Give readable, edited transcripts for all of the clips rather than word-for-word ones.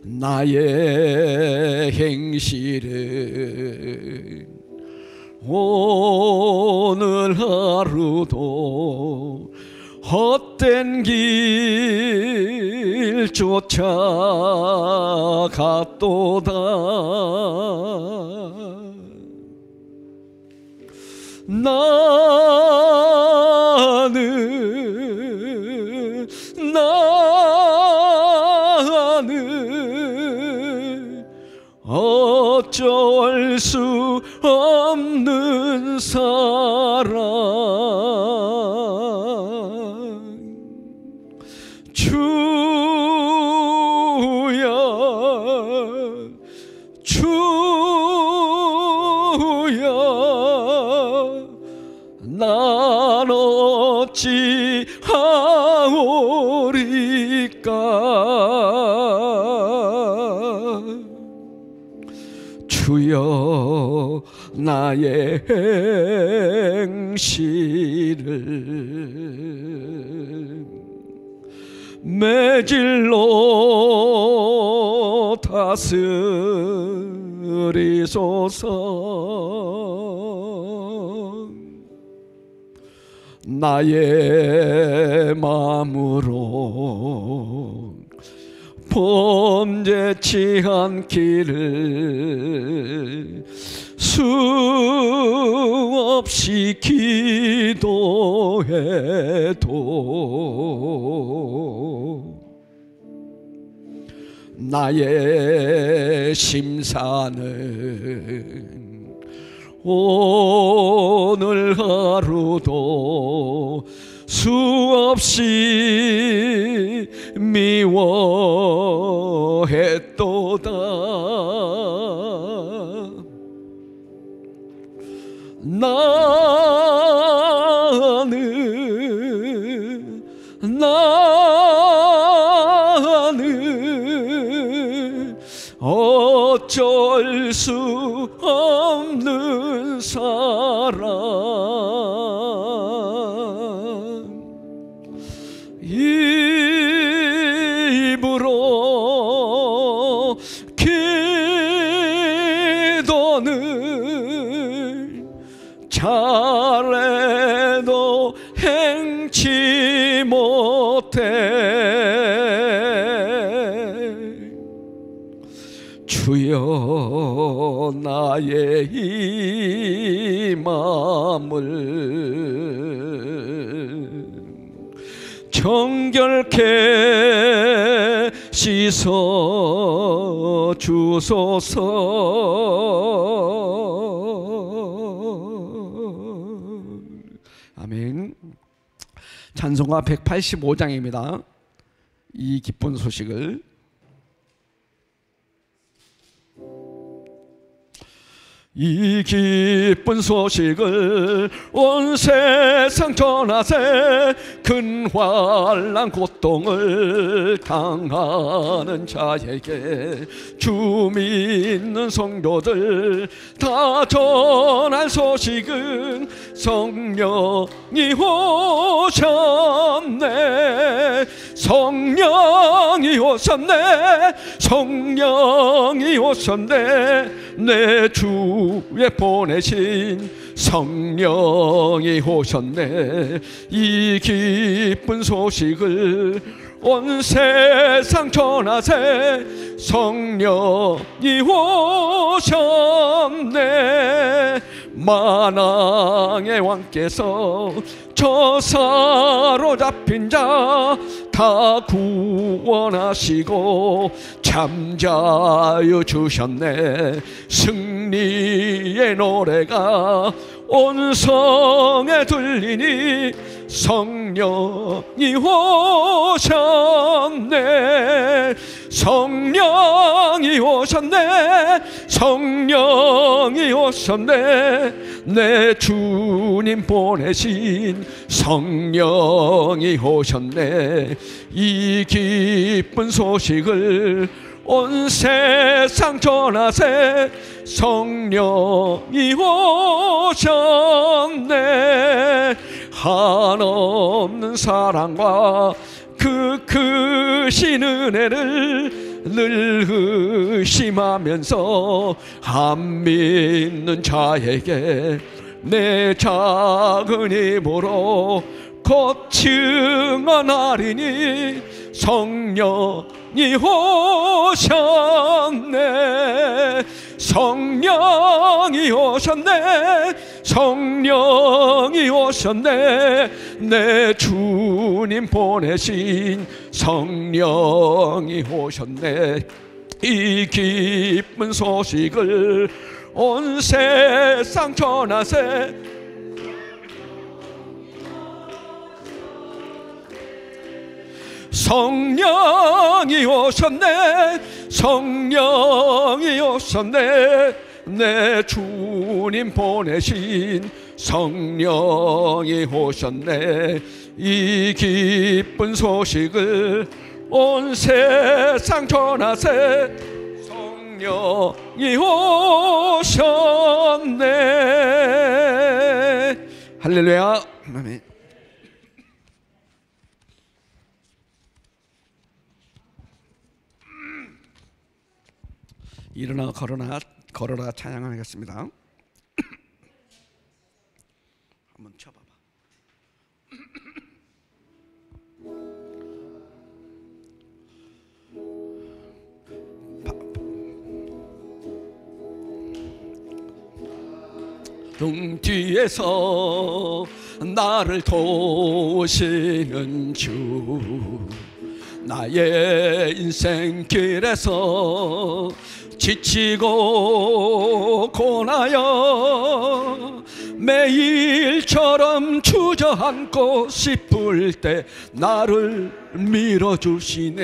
나의 행실은 오늘 하루도 헛된 길 쫓아갔도다. 나는 어쩔 수 없는 사람, 주여 주여 난 어찌 하오리까. 주여 나의 행실을 매질로 다스리소서. 나의 마음으로 범죄치 않기를 수없이 기도해도 나의 심사는 오늘 하루도 수없이 미워했도다. 나는 어쩔 수 없는 사람, 입으로 기도는 잘해도 행치 못해. 주여 나의 이 마음을 정결케 씻어 주소서. 아멘. 찬송가 185장입니다. 이 기쁜 소식을 이 기쁜 소식을 온 세상 전하세. 큰 환난 고통을 당하는 자에게 주 믿는 성도들 다 전할 소식은 성령이 오셨네. 성령이 오셨네. 성령이 오셨네. 내 주에 보내신 성령이 오셨네. 이 기쁜 소식을 온 세상 전하세. 성령이 오셨네. 만왕의 왕께서 저 사로잡힌 자 다 구원하시고 잠자유 주셨네. 승리의 노래가 온 성에 들리니 성령이 오셨네. 성령이 오셨네. 성령이 오셨네. 내 주님 보내신 성령이 오셨네. 이 기쁜 소식을 온 세상 전하세. 성령이 오셨네. 한없는 사랑과 그 크신 은혜를 늘 의심하면서 안 믿는 자에게 내 작은 힘으로 곧 증언하리니 성령이 오셨네. 성령이 오셨네. 성령이 오셨네. 내 주님 보내신 성령이 오셨네. 이 기쁜 소식을 온 세상 전하세. 성령이 오셨네. 성령이 오셨네. 내 주님 보내신 성령이 오셨네. 이 기쁜 소식을 온 세상 전하세. 성령이 오셨네. 할렐루야. 아멘. 일어나 걸어라 찬양하겠습니다. 한번 쳐봐봐. 등 뒤에서 나를 도우시는 주, 나의 인생길에서 지치고 고나여 매일처럼 주저앉고 싶을 때 나를 밀어주시네.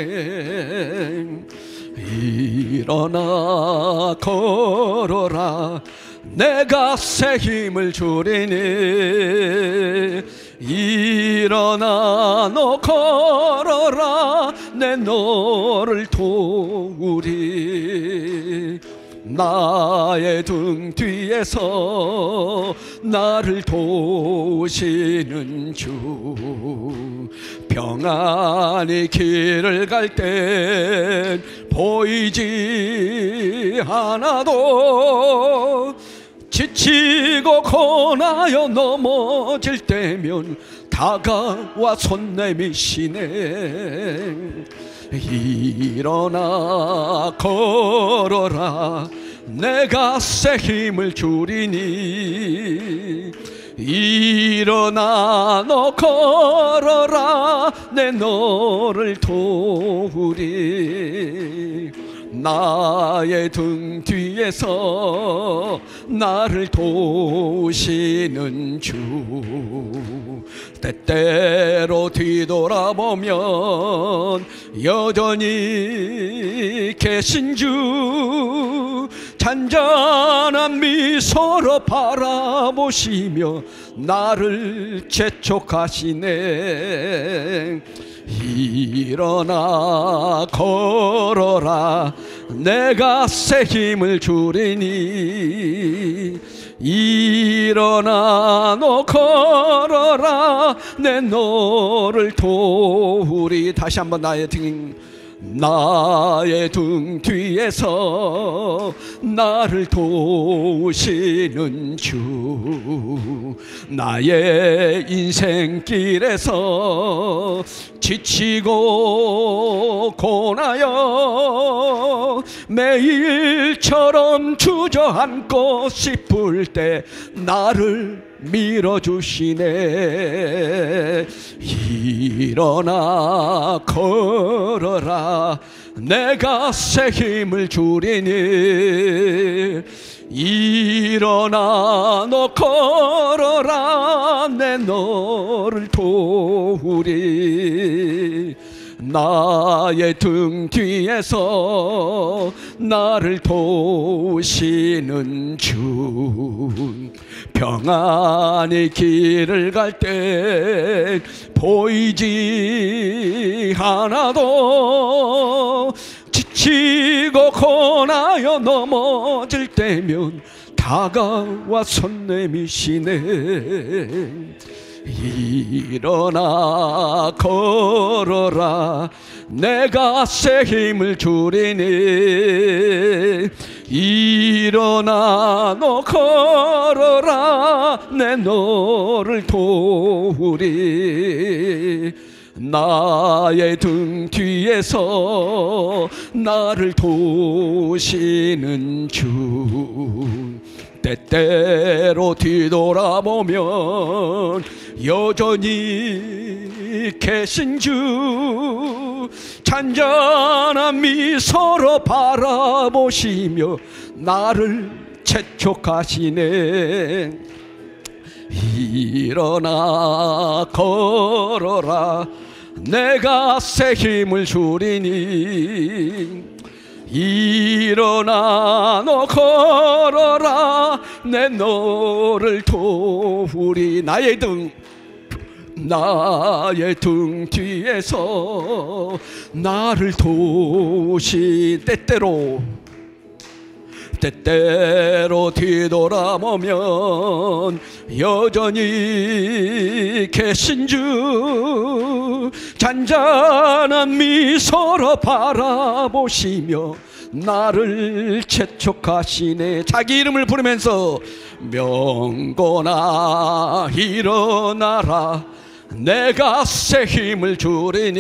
일어나 걸어라 내가 새 힘을 주리니. 일어나 너 걸어라 내 너를 도우리. 나의 등 뒤에서 나를 도우시는 주, 평안히 길을 갈 땐 보이지 않아도 지치고 고나여 넘어질 때면 다가와 손 내미시네. 일어나 걸어라 내가 새 힘을 주리니. 일어나 너 걸어라 내 너를 도우리. 나의 등 뒤에서 나를 도우시는 주, 때때로 뒤돌아보면 여전히 계신 주, 잔잔한 미소로 바라보시며 나를 재촉하시네. 일어나 걸어라 내가 새 힘을 주리니. 일어나 너 걸어라 내 너를 도우리. 다시 한번 나의 등 뒤에서 나를 도우시는 주, 나의 인생길에서 지치고 고나여 매일처럼 주저앉고 싶을 때 나를 밀어주시네. 일어나 걸어라 내가 새 힘을 주리니. 일어나 너 걸어라 내 너를 도우리. 나의 등 뒤에서 나를 도우시는 주, 평안히 길을 갈 때 보이지 않아도 지치고 고나여 넘어질 때면 다가와 손 내미시네. 일어나 걸어라 내가 새 힘을 주리니 일어나 너 걸어라 내 너를 도우리 나의 등 뒤에서 나를 도우시는 주 때때로 뒤돌아보면 여전히 계신 주 잔잔한 미소로 바라보시며 나를 재촉하시네 일어나 걸어라 내가 새 힘을 주리니 일어나 너 걸어라 내 너를 도우리 나의 등 뒤에서 나를 도우시 때때로 뒤돌아보면 여전히 계신 주 잔잔한 미소로 바라보시며 나를 재촉하시네 자기 이름을 부르면서 명건아 일어나라 내가 새 힘을 주리니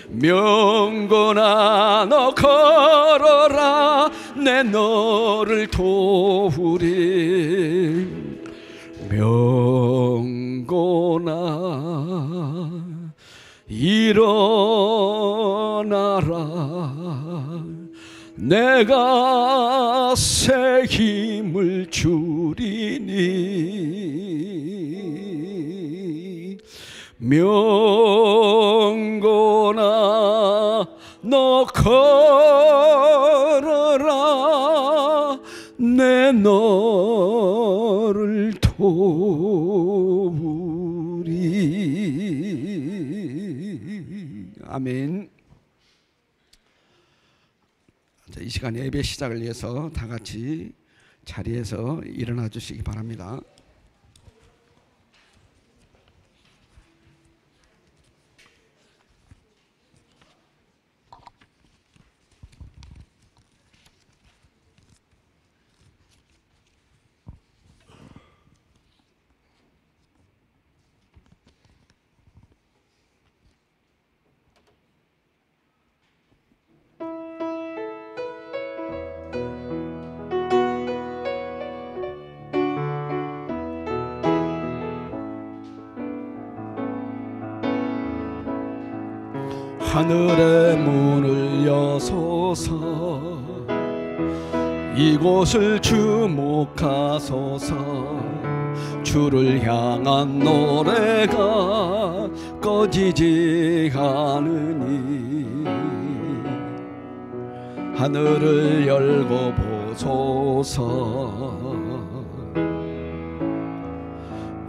명건아 너 걸어라 내 너를 도우리 명건아 일어나라 내가 새 힘을 주리니 명건아 너 걸어라 내 너를 도우리 아멘. 자, 이 시간 예배 시작을 위해서 다 같이 자리에서 일어나 주시기 바랍니다. 하늘의 문을 여소서 이곳을 주목하소서 주를 향한 노래가 꺼지지 않으니 하늘을 열고 보소서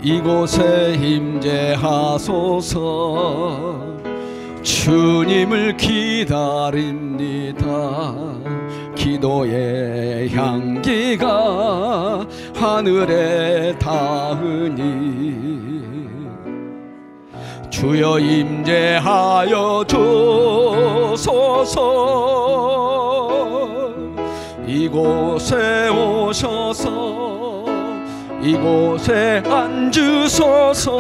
이곳에 임재하소서 주님을 기다립니다. 기도의 향기가 하늘에 닿으니 주여 임재하여 주소서 이곳에 오셔서 이곳에 앉으소서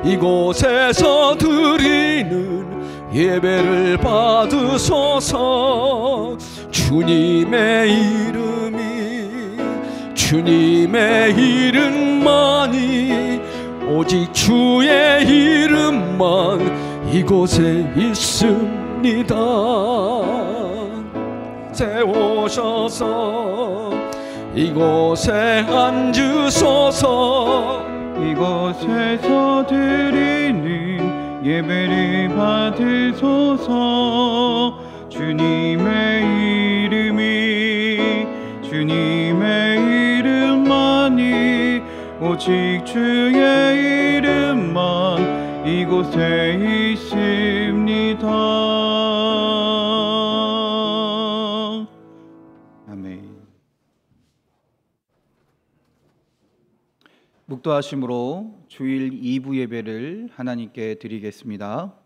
이곳에서 드리는 예배를 받으소서 주님의 이름만이 오직 주의 이름만 이곳에 있습니다. 세우셔서 이곳에 앉으소서 이곳에서 드리는 예배를 받으소서 주님의 이름만이 오직 주의 이름만 이곳에 있습니다. 아멘. 묵도하심으로 주일 2부 예배를 하나님께 드리겠습니다.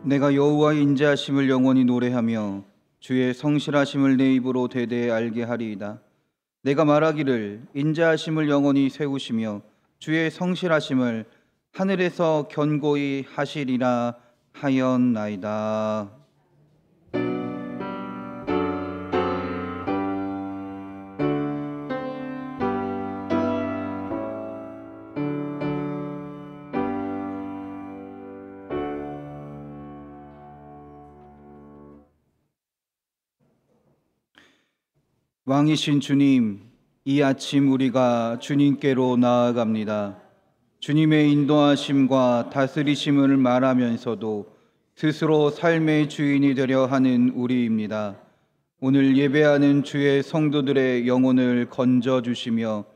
내가 여호와의 인자하심을 영원히 노래하며 주의 성실하심을 내 입으로 대대에 알게 하리이다. 내가 말하기를 인자하심을 영원히 세우시며 주의 성실하심을 하늘에서 견고히 하시리라 하였나이다. 왕이신 주님, 이 아침 우리가 주님께로 나아갑니다. 주님의 인도하심과 다스리심을 말하면서도 스스로 삶의 주인이 되려 하는 우리입니다. 오늘 예배하는 주의 성도들의 영혼을 건져주시며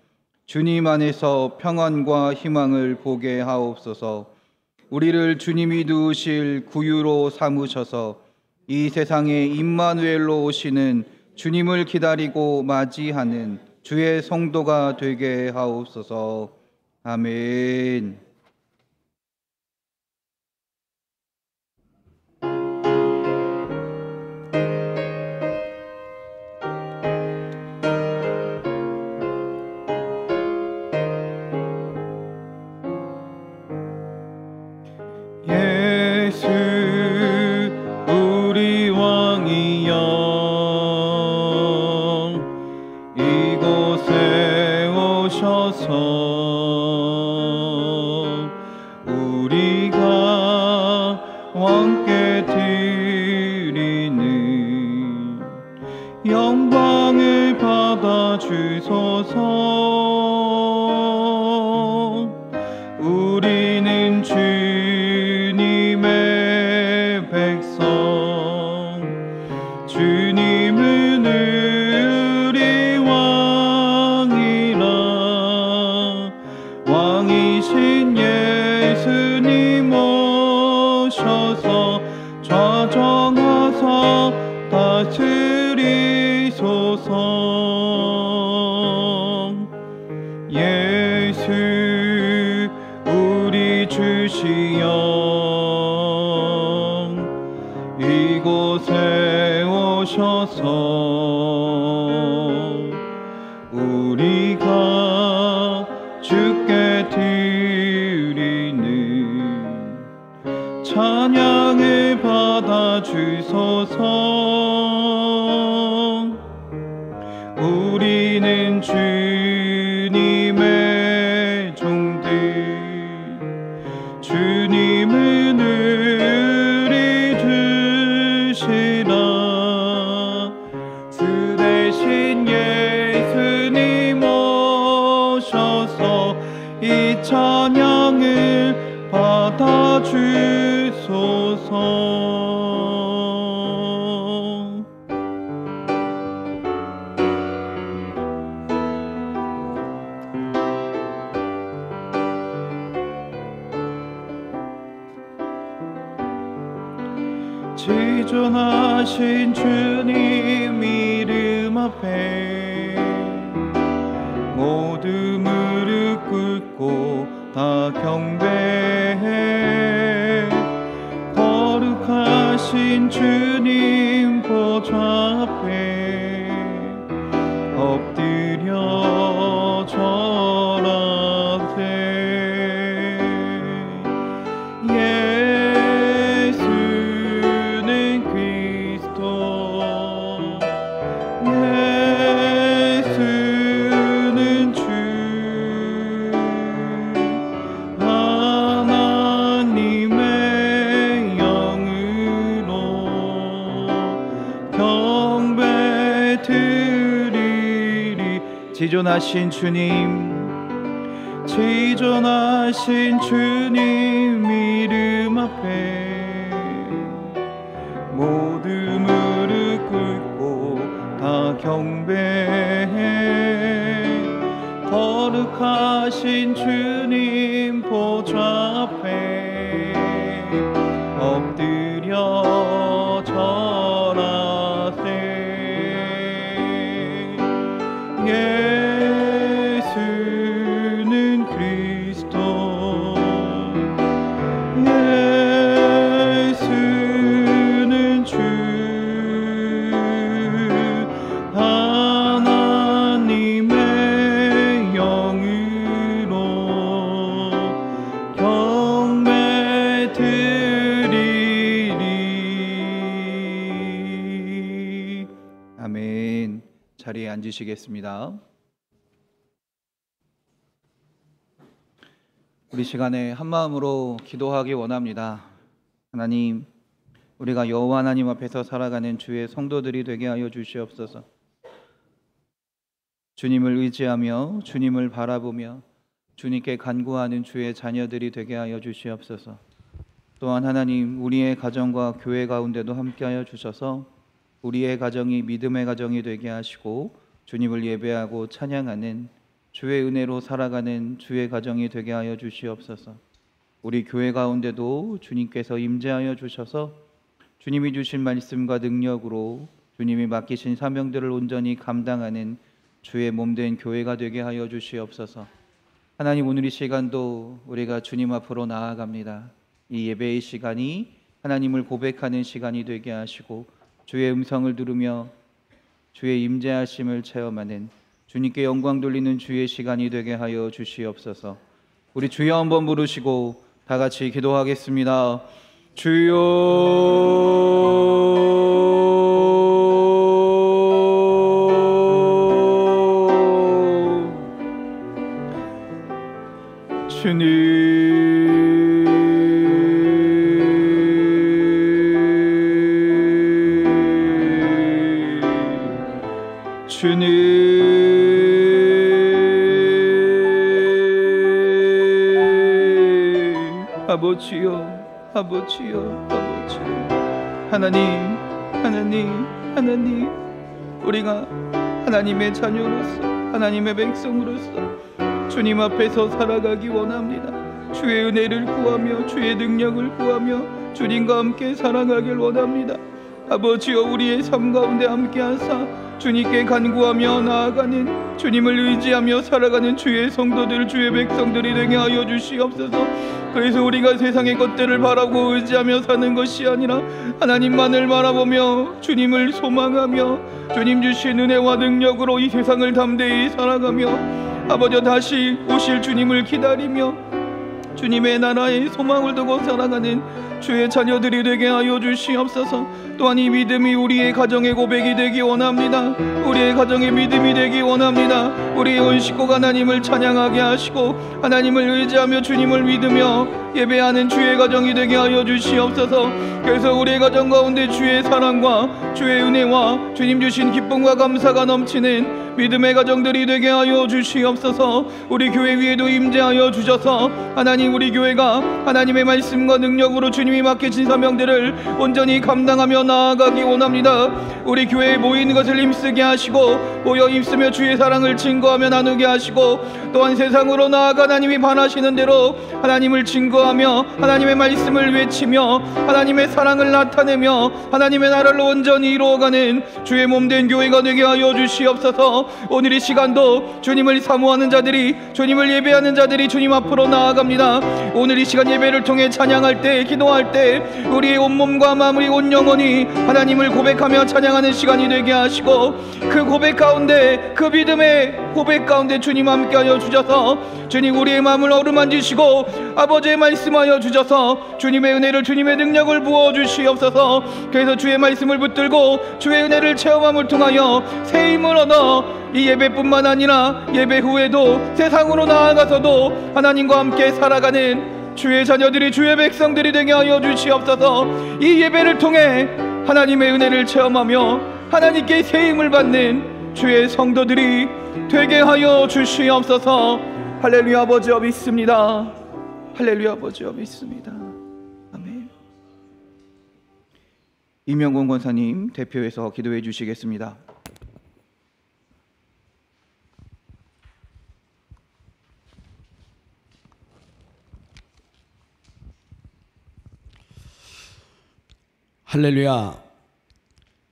주님 안에서 평안과 희망을 보게 하옵소서. 우리를 주님이 두으실 구유로 삼으셔서 이 세상에 임마누엘로 오시는 주님을 기다리고 맞이하는 주의 성도가 되게 하옵소서. 아멘. 예수 우리 왕이여 이곳에 오셔서 우리가 왕께 드리는 영광을 받아 주소서. 우리는 주님의 백성, 주님은 우리 왕이라. 왕이신 예수님 오셔서 좌정하사 다스리소서. 예수 우리 주시여 이곳에 오셔서 우리가 주께 드리는 찬양을 받아 주소서. 우리는 주님의 종들, 주님은 우리 주시라. 주 대신 예수님 오셔서 이 찬양을 받아 주소서. 지존하신 주님 이름 앞에 모두 무릎 꿇고 다 경배해. 거룩하신 주님 보좌 앞에 엎드려 절하세. 경배 드리리. 지존하신 주님, 지존하신 주님 이름 앞에 모두 무릎 꿇고 다 경배해. 거룩하신 주님 보좌 앞에 엎드려 절하세. 예수는 그리스도, 예수는 주, 하나님의 영으로 경배 드리리. 아멘. 자리에 앉으시겠습니다. 우리 시간에 한마음으로 기도하기 원합니다. 하나님, 우리가 여호와 하나님 앞에서 살아가는 주의 성도들이 되게 하여 주시옵소서. 주님을 의지하며 주님을 바라보며 주님께 간구하는 주의 자녀들이 되게 하여 주시옵소서. 또한 하나님, 우리의 가정과 교회 가운데도 함께하여 주셔서 우리의 가정이 믿음의 가정이 되게 하시고 주님을 예배하고 찬양하는 주의 은혜로 살아가는 주의 가정이 되게 하여 주시옵소서. 우리 교회 가운데도 주님께서 임재하여 주셔서 주님이 주신 말씀과 능력으로 주님이 맡기신 사명들을 온전히 감당하는 주의 몸된 교회가 되게 하여 주시옵소서. 하나님, 오늘 이 시간도 우리가 주님 앞으로 나아갑니다. 이 예배의 시간이 하나님을 고백하는 시간이 되게 하시고 주의 음성을 들으며 주의 임재하심을 체험하는 주님께 영광 돌리는 주의 시간이 되게 하여 주시옵소서. 우리 주여 한번 부르시고 다 같이 기도하겠습니다. 주여, 주님, 아버지여, 아버지여, 아버지여. 하나님, 우리가 하나님의 자녀로서, 하나님의 백성으로서 주님 앞에서 살아가기 원합니다. 주의 은혜를 구하며 주의 능력을 구하며 주님과 함께 살아가길 원합니다. 아버지여, 우리의 삶 가운데 함께 하사 주님께 간구하며 나아가는, 주님을 의지하며 살아가는 주의 성도들, 주의 백성들이 되게 하여 주시옵소서. 그래서 우리가 세상의 것들을 바라고 의지하며 사는 것이 아니라 하나님만을 바라보며 주님을 소망하며 주님 주신 은혜와 능력으로 이 세상을 담대히 살아가며 아버지 다시 오실 주님을 기다리며 주님의 나라에 소망을 두고 살아가는 주의 자녀들이 되게 하여 주시옵소서. 또한 이 믿음이 우리의 가정의 고백이 되기 원합니다. 우리의 가정의 믿음이 되기 원합니다. 우리의 온 식구가 하나님을 찬양하게 하시고 하나님을 의지하며 주님을 믿으며 예배하는 주의 가정이 되게 하여 주시옵소서. 그래서 우리의 가정 가운데 주의 사랑과 주의 은혜와 주님 주신 기쁨과 감사가 넘치는 믿음의 가정들이 되게 하여 주시옵소서. 우리 교회 위에도 임재하여 주셔서 하나님, 우리 교회가 하나님의 말씀과 능력으로 주님이 맡기신 사명들을 온전히 감당하며 나아가기 원합니다. 우리 교회에 모이는 것을 힘쓰게 하시고 모여 힘쓰며 주의 사랑을 증거하며 나누게 하시고 또한 세상으로 나아가 하나님이 바라시는 대로 하나님을 증거하며 하나님의 말씀을 외치며 하나님의 사랑을 나타내며 하나님의 나라를 온전히 이루어가는 주의 몸된 교회가 되게 하여 주시옵소서. 오늘 이 시간도 주님을 사모하는 자들이, 주님을 예배하는 자들이 주님 앞으로 나아갑니다. 오늘 이 시간 예배를 통해 찬양할 때, 기도할 때 우리의 온몸과 마음, 우리 온 영혼이 하나님을 고백하며 찬양하는 시간이 되게 하시고 그 고백 가운데, 그 믿음의 고백 가운데 주님 함께하여 주셔서 주님 우리의 마음을 어루만지시고 아버지의 말씀하여 주셔서 주님의 은혜를, 주님의 능력을 부어주시옵소서. 그래서 주의 말씀을 붙들고 주의 은혜를 체험함을 통하여 새 힘을 얻어 이 예배뿐만 아니라 예배 후에도 세상으로 나아가서도 하나님과 함께 살아가는 주의 자녀들이, 주의 백성들이 되게 하여 주시옵소서. 이 예배를 통해 하나님의 은혜를 체험하며 하나님께 세임을 받는 주의 성도들이 되게 하여 주시옵소서. 할렐루야. 아버지여 믿습니다. 할렐루야. 아버지여 믿습니다. 아멘. 임영곤 권사님 대표해서 기도해 주시겠습니다. 할렐루야.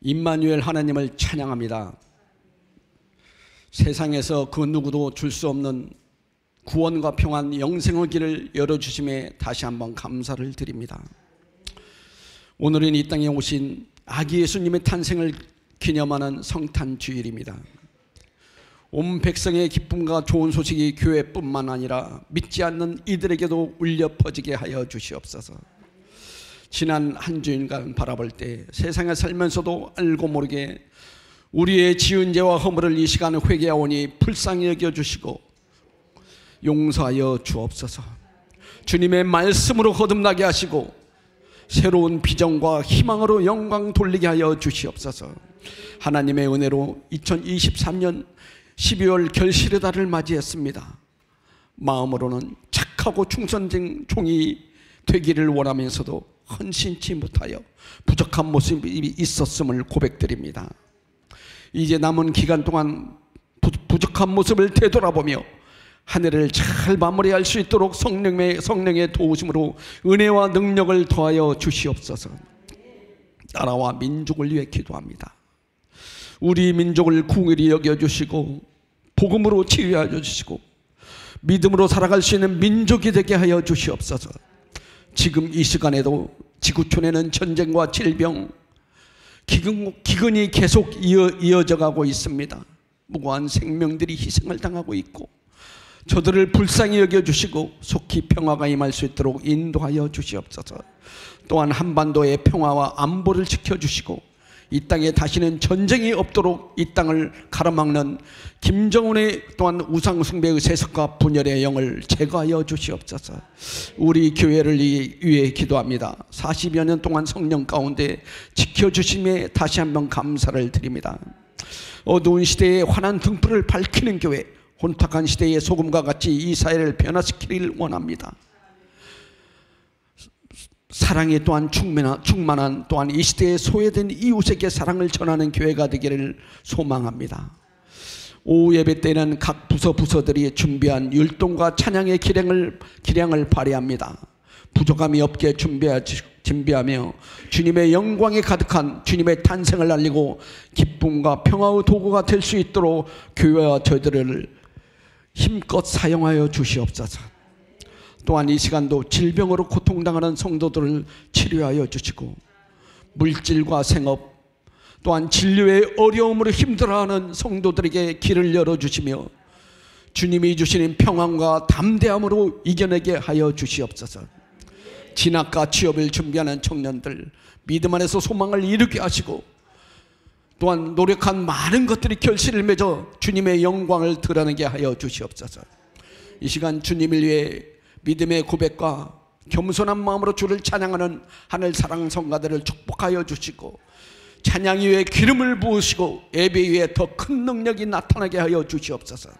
임마누엘 하나님을 찬양합니다. 세상에서 그 누구도 줄 수 없는 구원과 평안, 영생의 길을 열어주심에 다시 한번 감사를 드립니다. 오늘은 이 땅에 오신 아기 예수님의 탄생을 기념하는 성탄 주일입니다. 온 백성의 기쁨과 좋은 소식이 교회뿐만 아니라 믿지 않는 이들에게도 울려 퍼지게 하여 주시옵소서. 지난 한 주일간 바라볼 때 세상에 살면서도 알고 모르게 우리의 지은 죄와 허물을 이 시간에 회개하오니 불쌍히 여겨주시고 용서하여 주옵소서. 주님의 말씀으로 거듭나게 하시고 새로운 비전과 희망으로 영광 돌리게 하여 주시옵소서. 하나님의 은혜로 2023년 12월 결실의 달을 맞이했습니다. 마음으로는 착하고 충성된 종이 되기를 원하면서도 헌신치 못하여 부족한 모습이 있었음을 고백드립니다. 이제 남은 기간 동안 부족한 모습을 되돌아보며 한 해를 잘 마무리할 수 있도록 성령의 도우심으로 은혜와 능력을 더하여 주시옵소서. 나라와 민족을 위해 기도합니다. 우리 민족을 긍휼히 여겨주시고 복음으로 치유하여 주시고 믿음으로 살아갈 수 있는 민족이 되게 하여 주시옵소서. 지금 이 시간에도 지구촌에는 전쟁과 질병, 기근이 계속 이어져 가고 있습니다. 무고한 생명들이 희생을 당하고 있고 저들을 불쌍히 여겨주시고 속히 평화가 임할 수 있도록 인도하여 주시옵소서. 또한 한반도의 평화와 안보를 지켜주시고 이 땅에 다시는 전쟁이 없도록 이 땅을 가로막는 김정은의 또한 우상숭배의 세습과 분열의 영을 제거하여 주시옵소서. 우리 교회를 위해 기도합니다. 40여 년 동안 성령 가운데 지켜주심에 다시 한번 감사를 드립니다. 어두운 시대에 환한 등불을 밝히는 교회, 혼탁한 시대의 소금과 같이 이 사회를 변화시키기를 원합니다. 사랑이 또한 충만한 또한 이 시대에 소외된 이웃에게 사랑을 전하는 교회가 되기를 소망합니다. 오후 예배 때는 각 부서들이 준비한 율동과 찬양의 기량을 발휘합니다. 부족함이 없게 준비하며 주님의 영광이 가득한 주님의 탄생을 알리고 기쁨과 평화의 도구가 될 수 있도록 교회와 저희들을 힘껏 사용하여 주시옵소서. 또한 이 시간도 질병으로 고통당하는 성도들을 치료하여 주시고 물질과 생업 또한 진료의 어려움으로 힘들어하는 성도들에게 길을 열어주시며 주님이 주시는 평안과 담대함으로 이겨내게 하여 주시옵소서. 진학과 취업을 준비하는 청년들 믿음 안에서 소망을 이루게 하시고 또한 노력한 많은 것들이 결실을 맺어 주님의 영광을 드러내게 하여 주시옵소서. 이 시간 주님을 위해 믿음의 고백과 겸손한 마음으로 주를 찬양하는 하늘 사랑 성가들을 축복하여 주시고 찬양 위에 기름을 부으시고 예배 위에 더 큰 능력이 나타나게 하여 주시옵소서.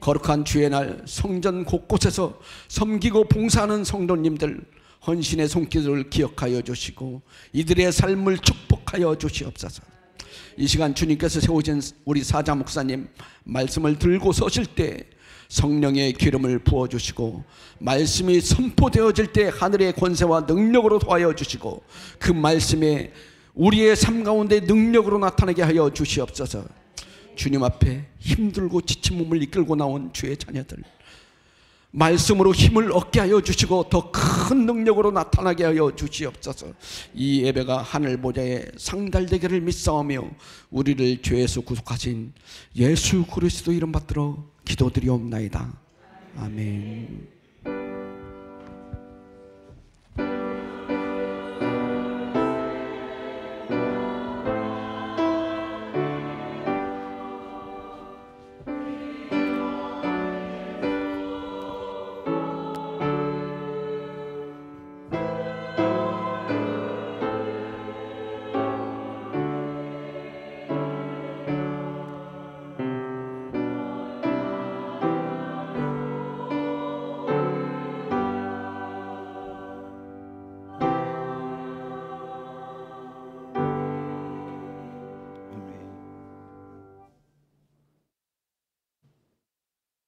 거룩한 주의 날 성전 곳곳에서 섬기고 봉사하는 성도님들 헌신의 손길을 기억하여 주시고 이들의 삶을 축복하여 주시옵소서. 이 시간 주님께서 세우신 우리 사자 목사님 말씀을 들고 서실 때 성령의 기름을 부어주시고 말씀이 선포되어질 때 하늘의 권세와 능력으로 도와여 주시고 그 말씀에 우리의 삶 가운데 능력으로 나타나게 하여 주시옵소서. 주님 앞에 힘들고 지친 몸을 이끌고 나온 주의 자녀들 말씀으로 힘을 얻게 하여 주시고 더 큰 능력으로 나타나게 하여 주시옵소서. 이 예배가 하늘 보좌에 상달되기를 믿사오며 우리를 죄에서 구속하신 예수 그리스도 이름 받들어 기도드리옵나이다. 아멘.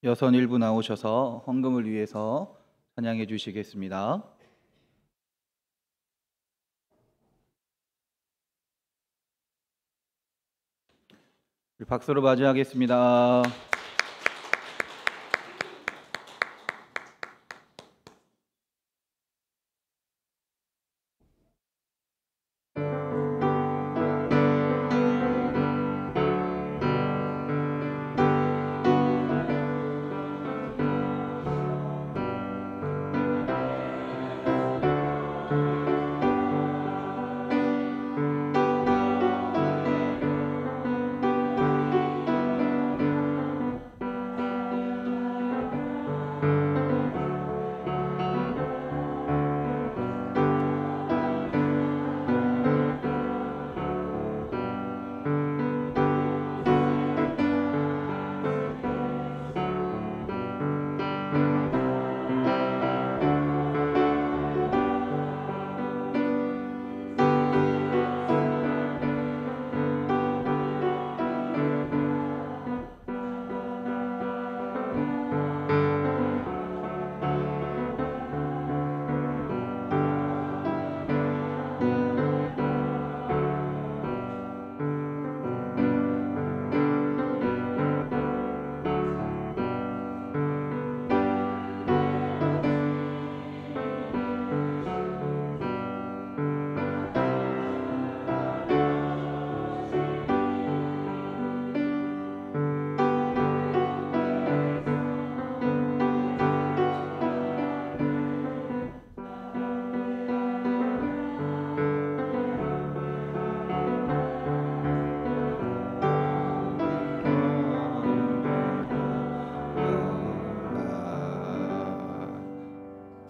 여선 일부 나오셔서 헌금을 위해서 찬양해 주시겠습니다. 박수로 맞이하겠습니다.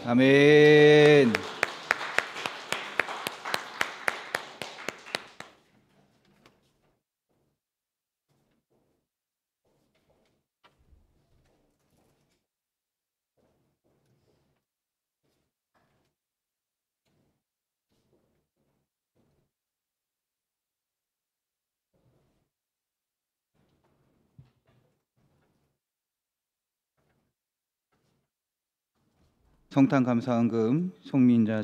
아멘. 성탄감사헌금 송민자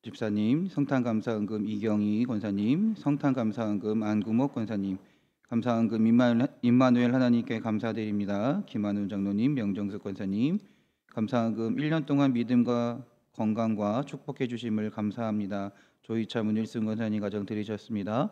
집사님, 성탄감사헌금 이경희 권사님, 성탄감사헌금 안구목 권사님, 감사헌금 임마누엘 하나님께 감사드립니다. 김한훈 장로님, 명정숙 권사님, 감사헌금 1년 동안 믿음과 건강과 축복해 주심을 감사합니다. 조이차 문일승 권사님 가정 드리셨습니다.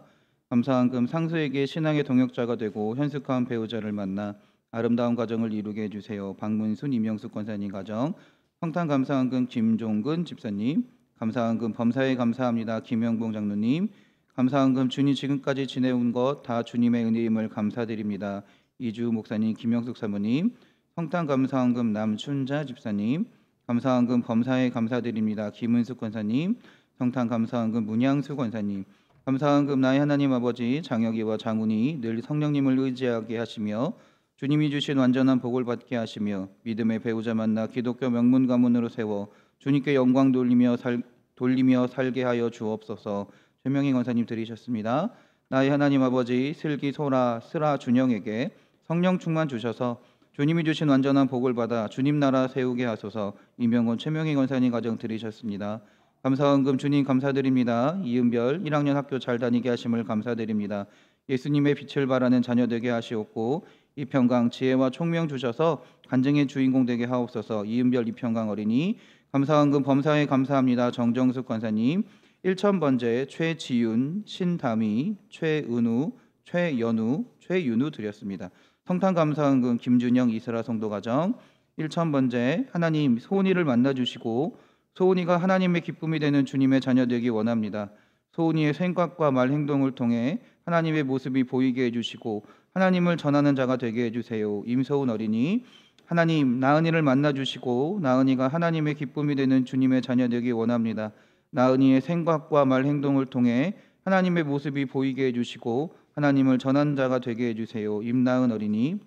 감사헌금 상수에게 신앙의 동역자가 되고 현숙한 배우자를 만나 아름다운 가정을 이루게 해주세요. 박문순 임영숙 권사님 가정, 성탄감사헌금 김종근 집사님, 감사헌금 범사에 감사합니다. 김영봉 장로님, 감사헌금 주님 지금까지 지내온 것 다 주님의 은혜임을 감사드립니다. 이주 목사님, 김영숙 사모님, 성탄감사헌금 남춘자 집사님, 감사헌금 범사에 감사드립니다. 김은숙 권사님, 성탄감사헌금 문양수 권사님, 감사헌금 나의 하나님 아버지 장혁이와 장훈이 늘 성령님을 의지하게 하시며 주님이 주신 완전한 복을 받게 하시며 믿음의 배우자 만나 기독교 명문 가문으로 세워 주님께 영광 돌리며 살게 하여 주옵소서. 최명희 권사님 드리셨습니다. 나의 하나님 아버지 슬기 소라 스라 준영에게 성령 충만 주셔서 주님이 주신 완전한 복을 받아 주님 나라 세우게 하소서. 이명곤 최명희 권사님 가정 드리셨습니다. 감사헌금 주님 감사드립니다. 이은별 1학년 학교 잘 다니게 하심을 감사드립니다. 예수님의 빛을 발하는 자녀 되게 하시옵고 이평강 지혜와 총명 주셔서 간증의 주인공 되게 하옵소서. 이은별 이평강 어린이 감사헌금 범사에 감사합니다. 정정숙 권사님, 1,000번째 최지윤, 신다미, 최은우, 최연우, 최윤우 드렸습니다. 성탄감사헌금 김준영 이스라 성도 가정, 1,000번째 하나님 소은이를 만나주시고 소은이가 하나님의 기쁨이 되는 주님의 자녀 되기 원합니다. 소은이의 생각과 말 행동을 통해 하나님의 모습이 보이게 해주시고 하나님을 전하는 자가 되게 해주세요. 임서훈 어린이, 하나님 나은이를 만나주시고 나은이가 하나님의 기쁨이 되는 주님의 자녀 되기 원합니다. 나은이의 생각과 말 행동을 통해 하나님의 모습이 보이게 해주시고 하나님을 전하는 자가 되게 해주세요. 임나은 어린이,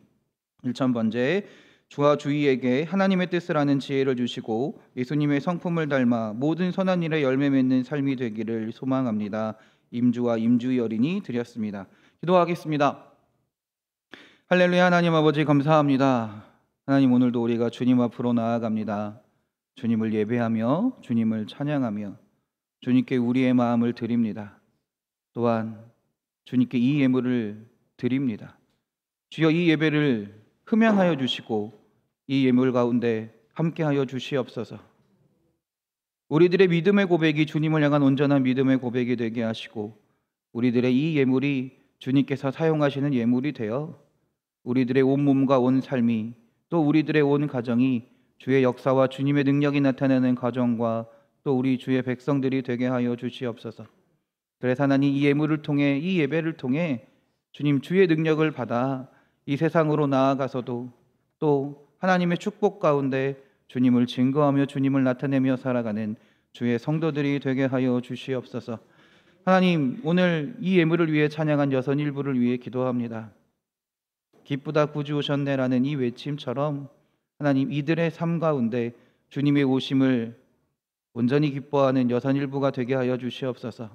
1,000번째 주와 주위에게 하나님의 뜻을 아는 지혜를 주시고 예수님의 성품을 닮아 모든 선한 일에 열매 맺는 삶이 되기를 소망합니다. 임주와 임주희 어린이 드렸습니다. 기도하겠습니다. 할렐루야. 하나님 아버지 감사합니다. 하나님, 오늘도 우리가 주님 앞으로 나아갑니다. 주님을 예배하며 주님을 찬양하며 주님께 우리의 마음을 드립니다. 또한 주님께 이 예물을 드립니다. 주여, 이 예배를 흠양하여 주시고 이 예물 가운데 함께하여 주시옵소서. 우리들의 믿음의 고백이 주님을 향한 온전한 믿음의 고백이 되게 하시고 우리들의 이 예물이 주님께서 사용하시는 예물이 되어 우리들의 온 몸과 온 삶이 또 우리들의 온 가정이 주의 역사와 주님의 능력이 나타나는 가정과 또 우리 주의 백성들이 되게 하여 주시옵소서. 그래서 하나님, 이 예물을 통해, 이 예배를 통해 주님 주의 능력을 받아 이 세상으로 나아가서도 또 하나님의 축복 가운데 주님을 증거하며 주님을 나타내며 살아가는 주의 성도들이 되게 하여 주시옵소서. 하나님, 오늘 이 예물을 위해 찬양한 여선 일부를 위해 기도합니다. 기쁘다 구주 오셨네라는 이 외침처럼 하나님, 이들의 삶 가운데 주님의 오심을 온전히 기뻐하는 여선 일부가 되게 하여 주시옵소서.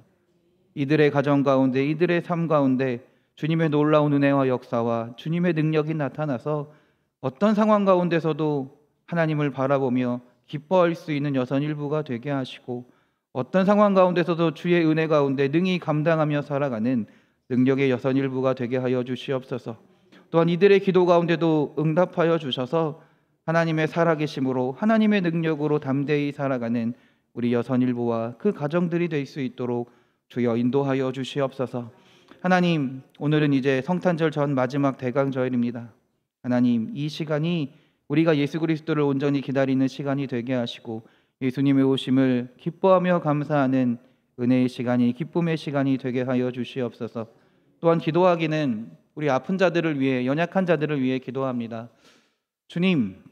이들의 가정 가운데, 이들의 삶 가운데 주님의 놀라운 은혜와 역사와 주님의 능력이 나타나서 어떤 상황 가운데서도 하나님을 바라보며 기뻐할 수 있는 여선 일부가 되게 하시고 어떤 상황 가운데서도 주의 은혜 가운데 능히 감당하며 살아가는 능력의 여선 일부가 되게 하여 주시옵소서. 또한 이들의 기도 가운데도 응답하여 주셔서 하나님의 살아계심으로 하나님의 능력으로 담대히 살아가는 우리 여선 일부와 그 가정들이 될 수 있도록 주여 인도하여 주시옵소서. 하나님, 오늘은 이제 성탄절 전 마지막 대강절입니다. 하나님, 이 시간이 우리가 예수 그리스도를 온전히 기다리는 시간이 되게 하시고 예수님의 오심을 기뻐하며 감사하는 은혜의 시간이, 기쁨의 시간이 되게 하여 주시옵소서. 또한 기도하기는 우리 아픈 자들을 위해, 연약한 자들을 위해 기도합니다. 주님,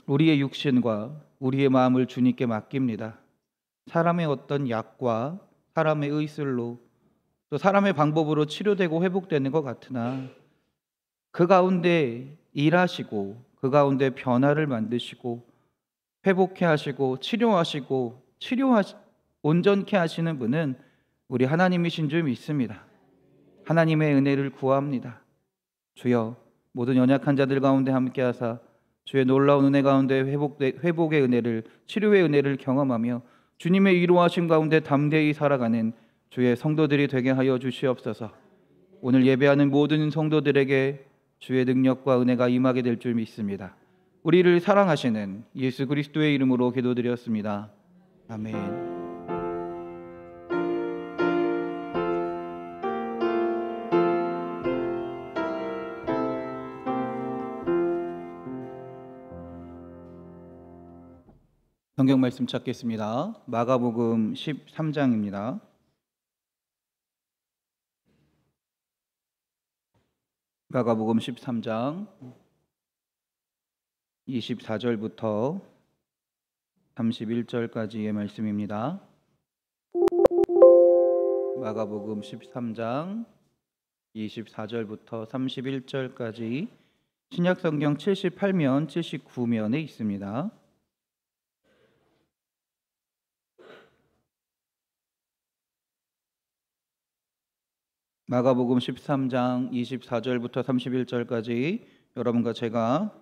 우리의 육신과 우리의 마음을 주님께 맡깁니다. 사람의 어떤 약과 사람의 의술로 또 사람의 방법으로 치료되고 회복되는 것 같으나 그 가운데 일하시고 그 가운데 변화를 만드시고 회복케 하시고 치료하시고 온전케 하시는 분은 우리 하나님이신 줄 믿습니다. 하나님의 은혜를 구합니다. 주여, 모든 연약한 자들 가운데 함께하사 주의 놀라운 은혜 가운데 회복의 은혜를, 치료의 은혜를 경험하며 주님의 위로하심 가운데 담대히 살아가는 주의 성도들이 되게 하여 주시옵소서. 오늘 예배하는 모든 성도들에게 주의 능력과 은혜가 임하게 될 줄 믿습니다. 우리를 사랑하시는 예수 그리스도의 이름으로 기도드렸습니다. 아멘. 성경 말씀 찾겠습니다. 마가복음 13장입니다. 마가복음 13장 24절부터 31절까지의 말씀입니다. 마가복음 13장 24절부터 31절까지 신약성경 78면 79면에 있습니다. 마가복음 13장 24절부터 31절까지 여러분과 제가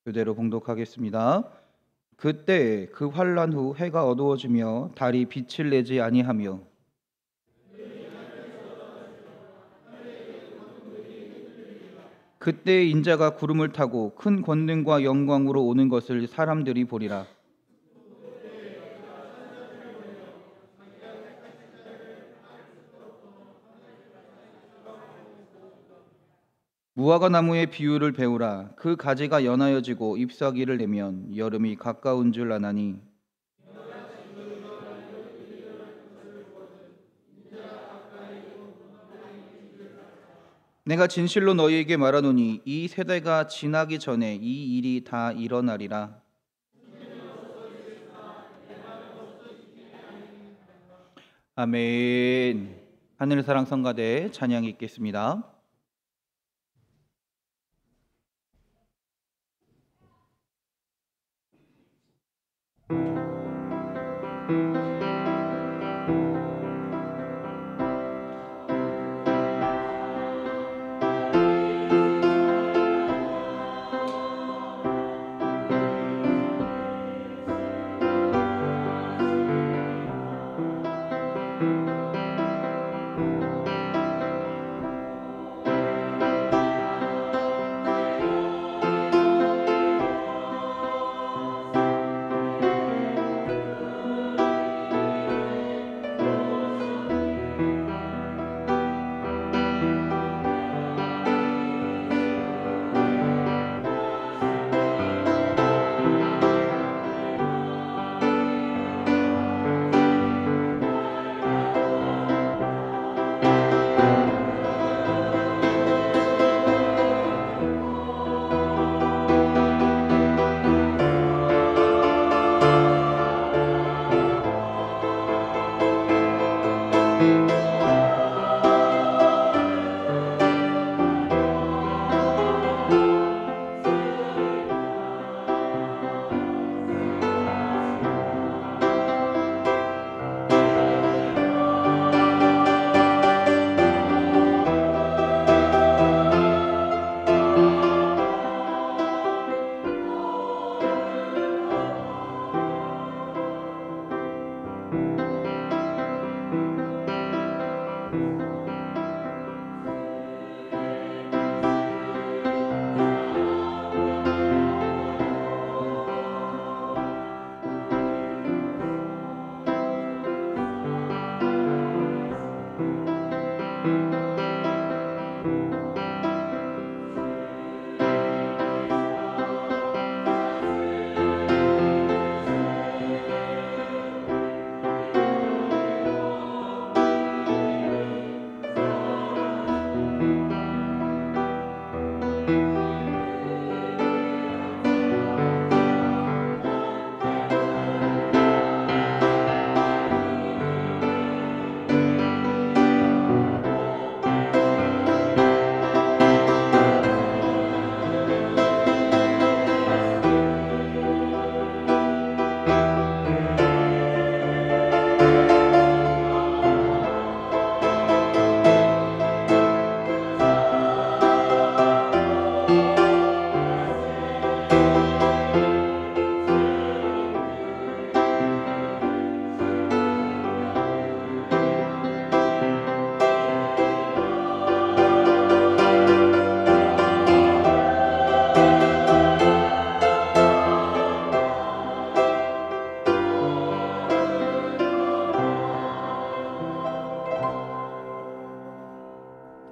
그대로 봉독하겠습니다. 그때 그 환란 후 해가 어두워지며 달이 빛을 내지 아니하며 그때 인자가 구름을 타고 큰 권능과 영광으로 오는 것을 사람들이 보리라. 무화과 나무의 비유를 배우라. 그 가지가 연하여지고 잎사귀를 내면 여름이 가까운 줄 아나니 내가 진실로 너희에게 말하노니 이 세대가 지나기 전에 이 일이 다 일어나리라. 아멘. 하늘사랑 성가대 찬양이 있겠습니다.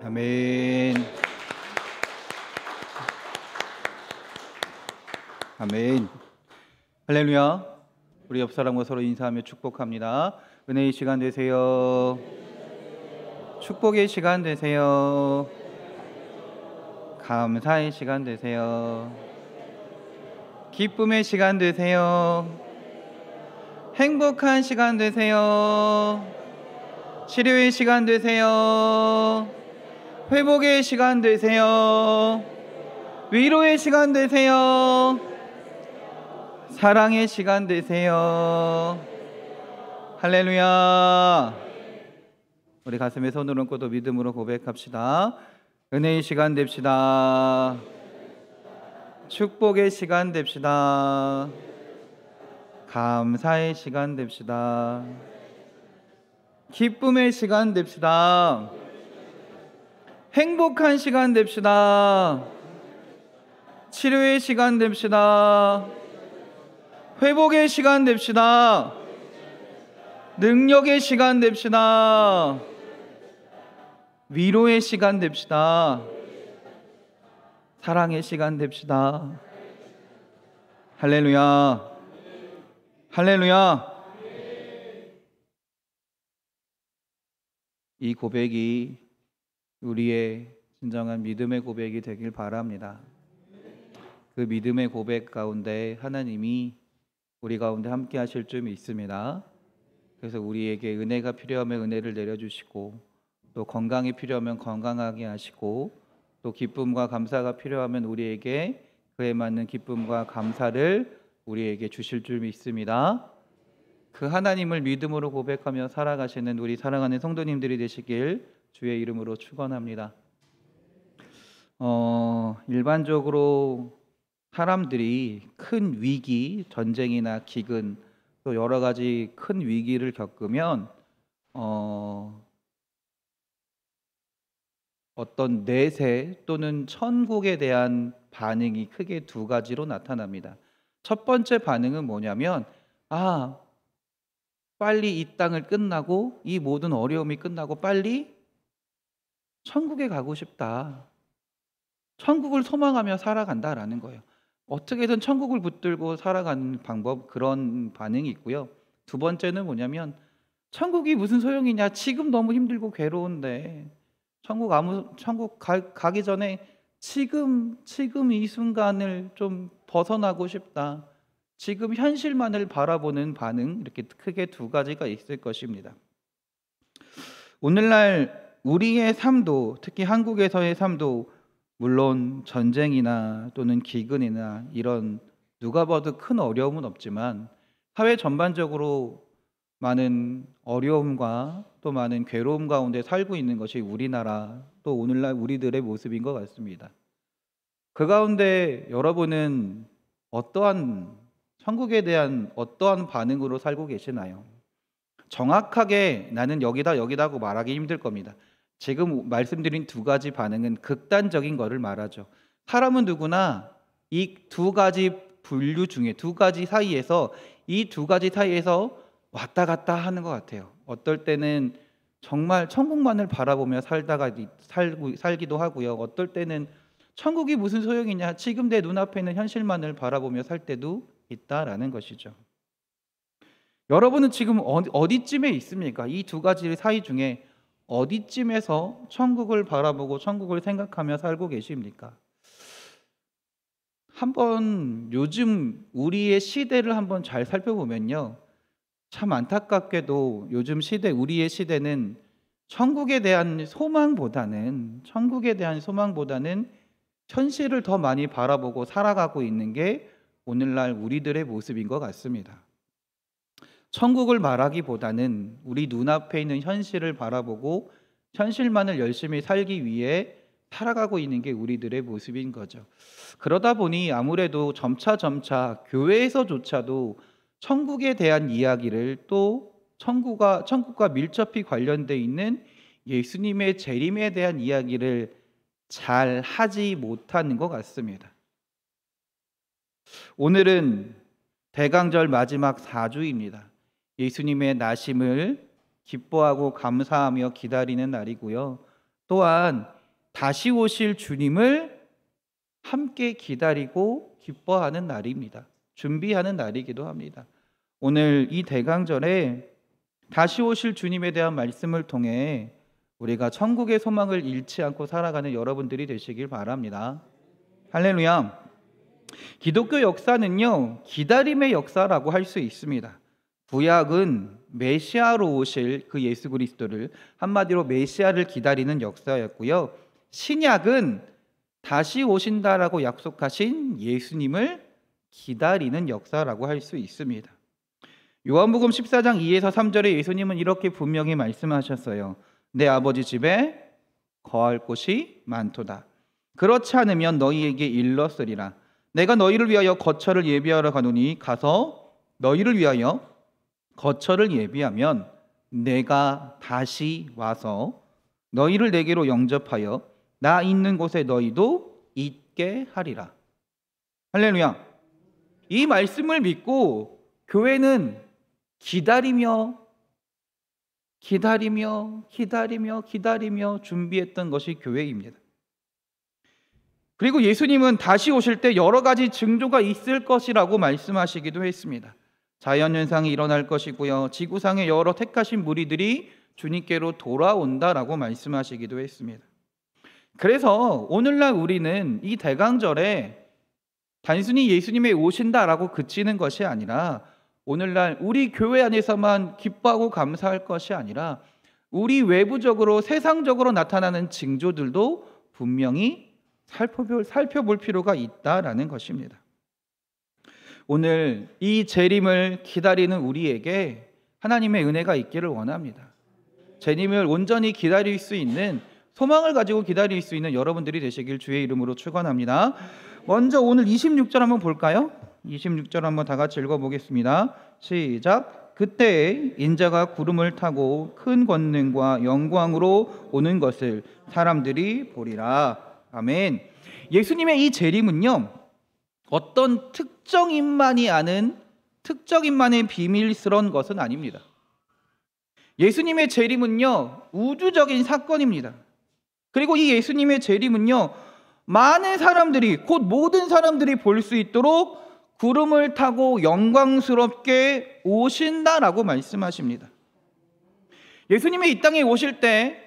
아멘. 아멘. 할렐루야. 우리 옆 사람과 서로 인사하며 축복합니다. 은혜의 시간 되세요. 축복의 시간 되세요. 감사의 시간 되세요. 기쁨의 시간 되세요. 행복한 시간 되세요. 치료의 시간 되세요. 회복의 시간 되세요. 위로의 시간 되세요. 사랑의 시간 되세요. 할렐루야. 우리 가슴에 손을 얹고 또 믿음으로 고백합시다. 은혜의 시간 됩시다. 축복의 시간 됩시다. 감사의 시간 됩시다. 기쁨의 시간 됩시다. 행복한 시간 됩시다. 치료의 시간 됩시다. 회복의 시간 됩시다. 능력의 시간 됩시다. 위로의 시간 됩시다. 사랑의 시간 됩시다. 할렐루야. 할렐루야. 이 고백이 우리의 진정한 믿음의 고백이 되길 바랍니다. 그 믿음의 고백 가운데 하나님이 우리 가운데 함께 하실 줄 믿습니다. 그래서 우리에게 은혜가 필요하면 은혜를 내려주시고, 또 건강이 필요하면 건강하게 하시고, 또 기쁨과 감사가 필요하면 우리에게 그에 맞는 기쁨과 감사를 우리에게 주실 줄 믿습니다. 그 하나님을 믿음으로 고백하며 살아가시는 우리 사랑하는 성도님들이 되시길 주의 이름으로 축원합니다. 일반적으로 사람들이 큰 위기, 전쟁이나 기근, 또 여러 가지 큰 위기를 겪으면 어떤 내세 또는 천국에 대한 반응이 크게 두 가지로 나타납니다. 첫 번째 반응은 뭐냐면, 빨리 이 땅을 끝나고 이 모든 어려움이 끝나고 빨리 천국에 가고 싶다. 천국을 소망하며 살아간다라는 거예요. 어떻게든 천국을 붙들고 살아가는 방법, 그런 반응이 있고요. 두 번째는 뭐냐면, 천국이 무슨 소용이냐, 지금 너무 힘들고 괴로운데 천국 가기 전에 지금 이 순간을 좀 벗어나고 싶다. 지금 현실만을 바라보는 반응, 이렇게 크게 두 가지가 있을 것입니다. 오늘날 우리의 삶도, 특히 한국에서의 삶도 물론 전쟁이나 또는 기근이나 이런 누가 봐도 큰 어려움은 없지만, 사회 전반적으로 많은 어려움과 또 많은 괴로움 가운데 살고 있는 것이 우리나라, 또 오늘날 우리들의 모습인 것 같습니다. 그 가운데 여러분은 천국에 대한 어떠한 반응으로 살고 계시나요? 정확하게 나는 여기다고 말하기 힘들 겁니다. 지금 말씀드린 두 가지 반응은 극단적인 것을 말하죠. 사람은 누구나 이 두 가지 분류 중에 이 두 가지 사이에서 왔다 갔다 하는 것 같아요. 어떨 때는 정말 천국만을 바라보며 살기도 하고요. 어떨 때는 천국이 무슨 소용이냐, 지금 내 눈앞에 있는 현실만을 바라보며 살 때도 있다라는 것이죠. 여러분은 지금 어디쯤에 있습니까? 이 두 가지 사이 중에 어디쯤에서 천국을 바라보고 천국을 생각하며 살고 계십니까? 한번 요즘 우리의 시대를 한번 잘 살펴보면요, 참 안타깝게도 요즘 우리의 시대는 천국에 대한 소망보다는 현실을 더 많이 바라보고 살아가고 있는 게 오늘날 우리들의 모습인 것 같습니다. 천국을 말하기보다는 우리 눈앞에 있는 현실을 바라보고 현실만을 열심히 살기 위해 살아가고 있는 게 우리들의 모습인 거죠. 그러다 보니 아무래도 점차 교회에서조차도 천국에 대한 이야기를, 또 천국과 밀접히 관련되어 있는 예수님의 재림에 대한 이야기를 잘 하지 못하는 것 같습니다. 오늘은 대강절 마지막 4주입니다. 예수님의 나심을 기뻐하고 감사하며 기다리는 날이고요. 또한 다시 오실 주님을 함께 기다리고 기뻐하는 날입니다. 준비하는 날이기도 합니다. 오늘 이 대강절에 다시 오실 주님에 대한 말씀을 통해 우리가 천국의 소망을 잃지 않고 살아가는 여러분들이 되시길 바랍니다. 할렐루야. 기독교 역사는요, 기다림의 역사라고 할 수 있습니다. 구약은 메시아로 오실 그 예수 그리스도를, 한마디로 메시아를 기다리는 역사였고요. 신약은 다시 오신다라고 약속하신 예수님을 기다리는 역사라고 할 수 있습니다. 요한복음 14장 2에서 3절에 예수님은 이렇게 분명히 말씀하셨어요. 내 아버지 집에 거할 곳이 많도다. 그렇지 않으면 너희에게 일렀으리라. 내가 너희를 위하여 거처를 예비하러 가노니 가서 너희를 위하여 거처를 예비하면 내가 다시 와서 너희를 내게로 영접하여 나 있는 곳에 너희도 있게 하리라. 할렐루야. 이 말씀을 믿고 교회는 기다리며 준비했던 것이 교회입니다. 그리고 예수님은 다시 오실 때 여러 가지 징조가 있을 것이라고 말씀하시기도 했습니다. 자연현상이 일어날 것이고요, 지구상의 여러 택하신 무리들이 주님께로 돌아온다라고 말씀하시기도 했습니다. 그래서 오늘날 우리는 이 대강절에 단순히 예수님이 오신다라고 그치는 것이 아니라 오늘날 우리 교회 안에서만 기뻐하고 감사할 것이 아니라 우리 외부적으로 세상적으로 나타나는 징조들도 분명히 살펴볼 필요가 있다라는 것입니다. 오늘 이 재림을 기다리는 우리에게 하나님의 은혜가 있기를 원합니다. 재림을 온전히 기다릴 수 있는, 소망을 가지고 기다릴 수 있는 여러분들이 되시길 주의 이름으로 축원합니다. 먼저 오늘 26절 한번 볼까요? 26절 한번 다 같이 읽어보겠습니다. 시작. 그때 인자가 구름을 타고 큰 권능과 영광으로 오는 것을 사람들이 보리라. 아멘. 예수님의 이 재림은요, 어떤 특정인만이 아는 특정인만의 비밀스러운 것은 아닙니다. 예수님의 재림은요, 우주적인 사건입니다. 그리고 이 예수님의 재림은요, 많은 사람들이, 곧 모든 사람들이 볼 수 있도록 구름을 타고 영광스럽게 오신다라고 말씀하십니다. 예수님이 이 땅에 오실 때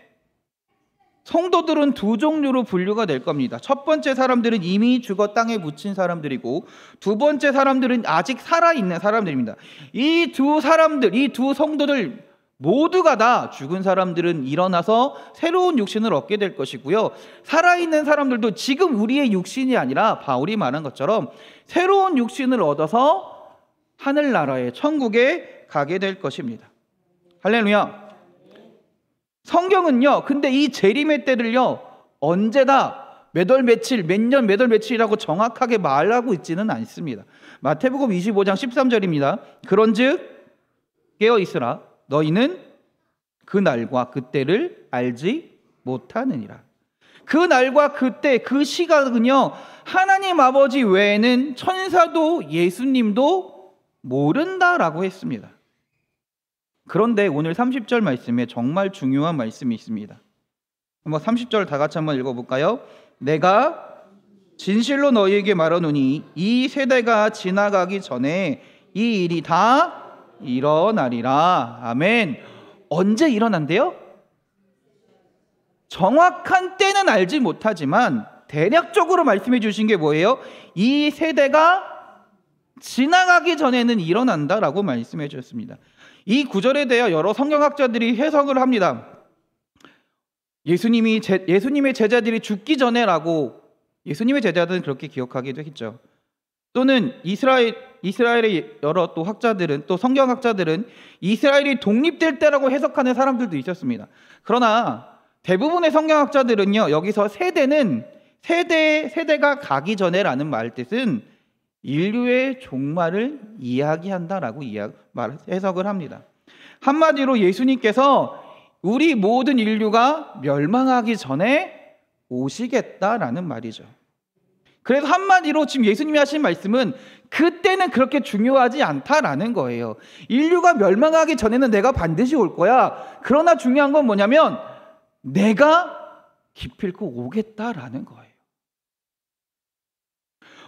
성도들은 두 종류로 분류가 될 겁니다. 첫 번째 사람들은 이미 죽어 땅에 묻힌 사람들이고, 두 번째 사람들은 아직 살아있는 사람들입니다. 이 두 사람들, 이 두 성도들 모두가 다, 죽은 사람들은 일어나서 새로운 육신을 얻게 될 것이고요, 살아있는 사람들도 지금 우리의 육신이 아니라 바울이 말한 것처럼 새로운 육신을 얻어서 하늘나라의 천국에 가게 될 것입니다. 할렐루야. 성경은요, 근데 이 재림의 때를요, 언제다, 몇 월 며칠, 몇 년 몇 월 며칠이라고 정확하게 말하고 있지는 않습니다. 마태복음 25장 13절입니다. 그런즉 깨어 있으라. 너희는 그 날과 그때를 알지 못하느니라. 그 날과 그때, 그 시각은요, 하나님 아버지 외에는 천사도 예수님도 모른다라고 했습니다. 그런데 오늘 30절 말씀에 정말 중요한 말씀이 있습니다. 한번 30절 다 같이 한번 읽어볼까요? 내가 진실로 너희에게 말하노니 이 세대가 지나가기 전에 이 일이 다 일어나리라. 아멘. 언제 일어난대요? 정확한 때는 알지 못하지만 대략적으로 말씀해 주신 게 뭐예요? 이 세대가 지나가기 전에는 일어난다라고 말씀해 주셨습니다. 이 구절에 대해 여러 성경학자들이 해석을 합니다. 예수님의 제자들이 죽기 전에라고, 예수님의 제자들은 그렇게 기억하기도 했죠. 또는 이스라엘의 여러 또 학자들은, 또 성경학자들은 이스라엘이 독립될 때라고 해석하는 사람들도 있었습니다. 그러나 대부분의 성경학자들은요, 여기서 세대가 가기 전에라는 말 뜻은 인류의 종말을 이야기한다라고 해석을 합니다. 한마디로 예수님께서 우리 모든 인류가 멸망하기 전에 오시겠다라는 말이죠. 그래서 한마디로 지금 예수님이 하신 말씀은 그때는 그렇게 중요하지 않다라는 거예요. 인류가 멸망하기 전에는 내가 반드시 올 거야. 그러나 중요한 건 뭐냐면 내가 기필코 오겠다라는 거예요.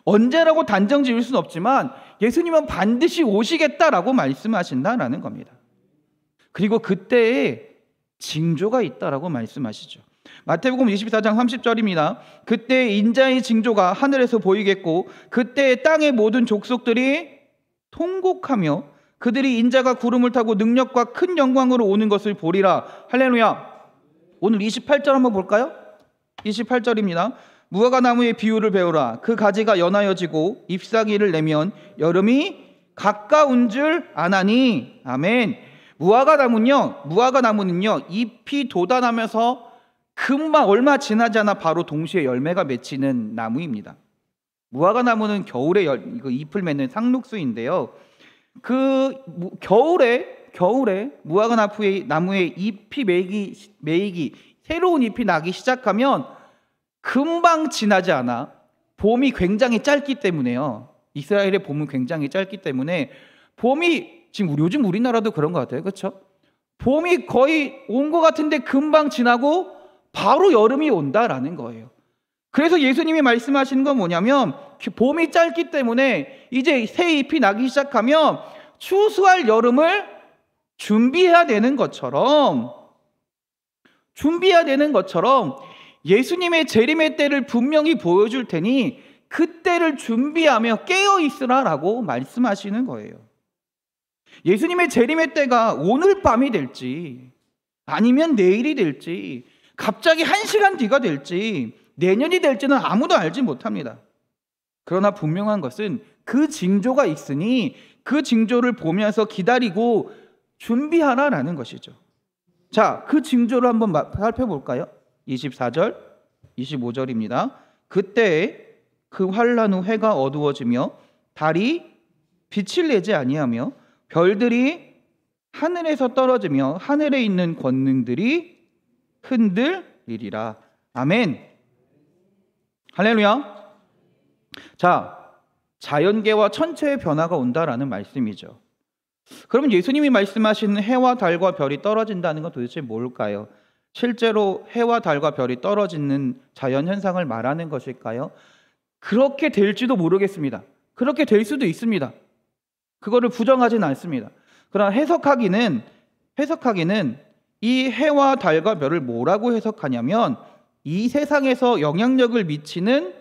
언제라고 단정 지을 수는 없지만 예수님은 반드시 오시겠다라고 말씀하신다라는 겁니다. 그리고 그때에 징조가 있다라고 말씀하시죠. 마태복음 24장 30절입니다. 그때 인자의 징조가 하늘에서 보이겠고 그때 땅의 모든 족속들이 통곡하며 그들이 인자가 구름을 타고 능력과 큰 영광으로 오는 것을 보리라. 할렐루야. 오늘 28절 한번 볼까요? 28절입니다. 무화과나무의 비유를 배우라. 그 가지가 연하여지고 잎사귀를 내면 여름이 가까운 줄 아나니. 아멘. 무화과나무는요 잎이 돋아나면서 금방 얼마 지나지 않아 바로 동시에 열매가 맺히는 나무입니다. 무화과나무는 겨울에 잎을 맺는 상록수인데요. 그 겨울에 무화과나무의 잎이 매이기 새로운 잎이 나기 시작하면 금방 지나지 않아 봄이 굉장히 짧기 때문에요. 이스라엘의 봄은 굉장히 짧기 때문에 봄이 지금 요즘 우리나라도 그런 것 같아요. 그렇죠? 봄이 거의 온 것 같은데 금방 지나고 바로 여름이 온다라는 거예요. 그래서 예수님이 말씀하시는 건 뭐냐면 봄이 짧기 때문에 이제 새 잎이 나기 시작하면 추수할 여름을 준비해야 되는 것처럼 예수님의 재림의 때를 분명히 보여줄 테니 그때를 준비하며 깨어 있으라라고 말씀하시는 거예요. 예수님의 재림의 때가 오늘 밤이 될지 아니면 내일이 될지 갑자기 1시간 뒤가 될지 내년이 될지는 아무도 알지 못합니다. 그러나 분명한 것은 그 징조가 있으니 그 징조를 보면서 기다리고 준비하라라는 것이죠. 자, 그 징조를 한번 살펴볼까요? 24절, 25절입니다. 그때 그 환란 후 해가 어두워지며 달이 빛을 내지 아니하며 별들이 하늘에서 떨어지며 하늘에 있는 권능들이 흔들리리라. 아멘. 할렐루야. 자, 자연계와 천체의 변화가 온다라는 말씀이죠. 그러면 예수님이 말씀하시는 해와 달과 별이 떨어진다는 건 도대체 뭘까요? 실제로 해와 달과 별이 떨어지는 자연현상을 말하는 것일까요? 그렇게 될지도 모르겠습니다. 그렇게 될 수도 있습니다. 그거를 부정하지는 않습니다. 그러나 해석하기는 이 해와 달과 별을 뭐라고 해석하냐면 이 세상에서 영향력을 미치는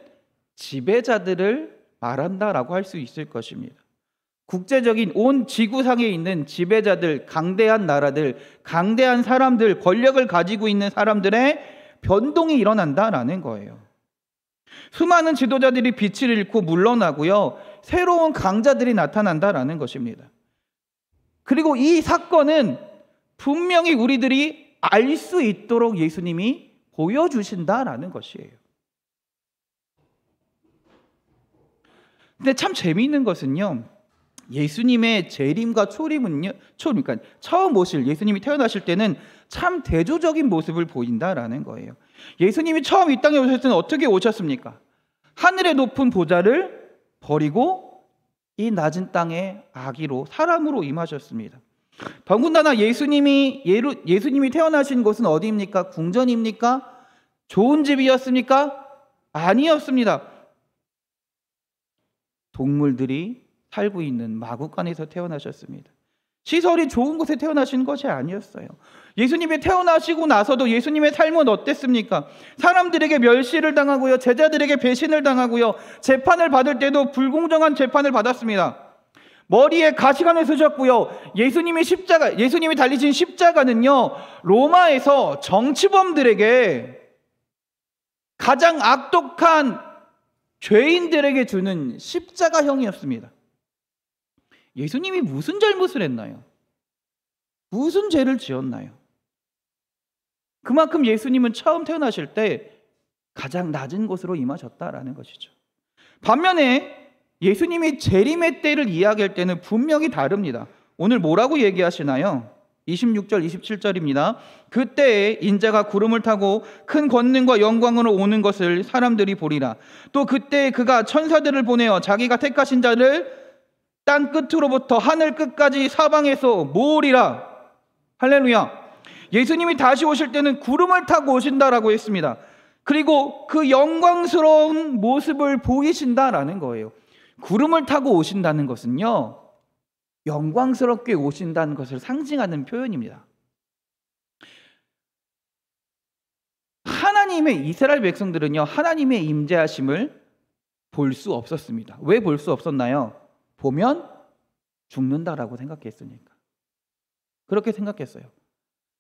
지배자들을 말한다라고 할 수 있을 것입니다. 국제적인 온 지구상에 있는 지배자들, 강대한 나라들, 강대한 사람들, 권력을 가지고 있는 사람들의 변동이 일어난다라는 거예요. 수많은 지도자들이 빛을 잃고 물러나고요. 새로운 강자들이 나타난다라는 것입니다. 그리고 이 사건은 분명히 우리들이 알 수 있도록 예수님이 보여주신다라는 것이에요. 근데 참 재미있는 것은요. 예수님의 재림과 초림은요. 그러니까 처음 오실 예수님이 태어나실 때는 참 대조적인 모습을 보인다라는 거예요. 예수님이 처음 이 땅에 오셨을 때는 어떻게 오셨습니까? 하늘의 높은 보좌를 버리고 이 낮은 땅에 아기로 사람으로 임하셨습니다. 더군다나 예수님이 태어나신 곳은 어디입니까? 궁전입니까? 좋은 집이었습니까? 아니었습니다. 동물들이 살고 있는 마구간에서 태어나셨습니다. 시설이 좋은 곳에 태어나신 것이 아니었어요. 예수님이 태어나시고 나서도 예수님의 삶은 어땠습니까? 사람들에게 멸시를 당하고요, 제자들에게 배신을 당하고요, 재판을 받을 때도 불공정한 재판을 받았습니다. 머리에 가시관을 쓰셨고요. 예수님이 달리신 십자가는요, 로마에서 정치범들에게 가장 악독한 죄인들에게 주는 십자가형이었습니다. 예수님이 무슨 잘못을 했나요? 무슨 죄를 지었나요? 그만큼 예수님은 처음 태어나실 때 가장 낮은 곳으로 임하셨다라는 것이죠. 반면에 예수님이 재림의 때를 이야기할 때는 분명히 다릅니다. 오늘 뭐라고 얘기하시나요? 26절, 27절입니다. 그때에 인자가 구름을 타고 큰 권능과 영광으로 오는 것을 사람들이 보리라. 또 그때에 그가 천사들을 보내어 자기가 택하신 자를 땅 끝으로부터 하늘 끝까지 사방에서 모으리라. 할렐루야. 예수님이 다시 오실 때는 구름을 타고 오신다라고 했습니다. 그리고 그 영광스러운 모습을 보이신다라는 거예요. 구름을 타고 오신다는 것은요, 영광스럽게 오신다는 것을 상징하는 표현입니다. 하나님의 이스라엘 백성들은요, 하나님의 임재하심을 볼 수 없었습니다. 왜 볼 수 없었나요? 보면 죽는다라고 생각했으니까. 그렇게 생각했어요.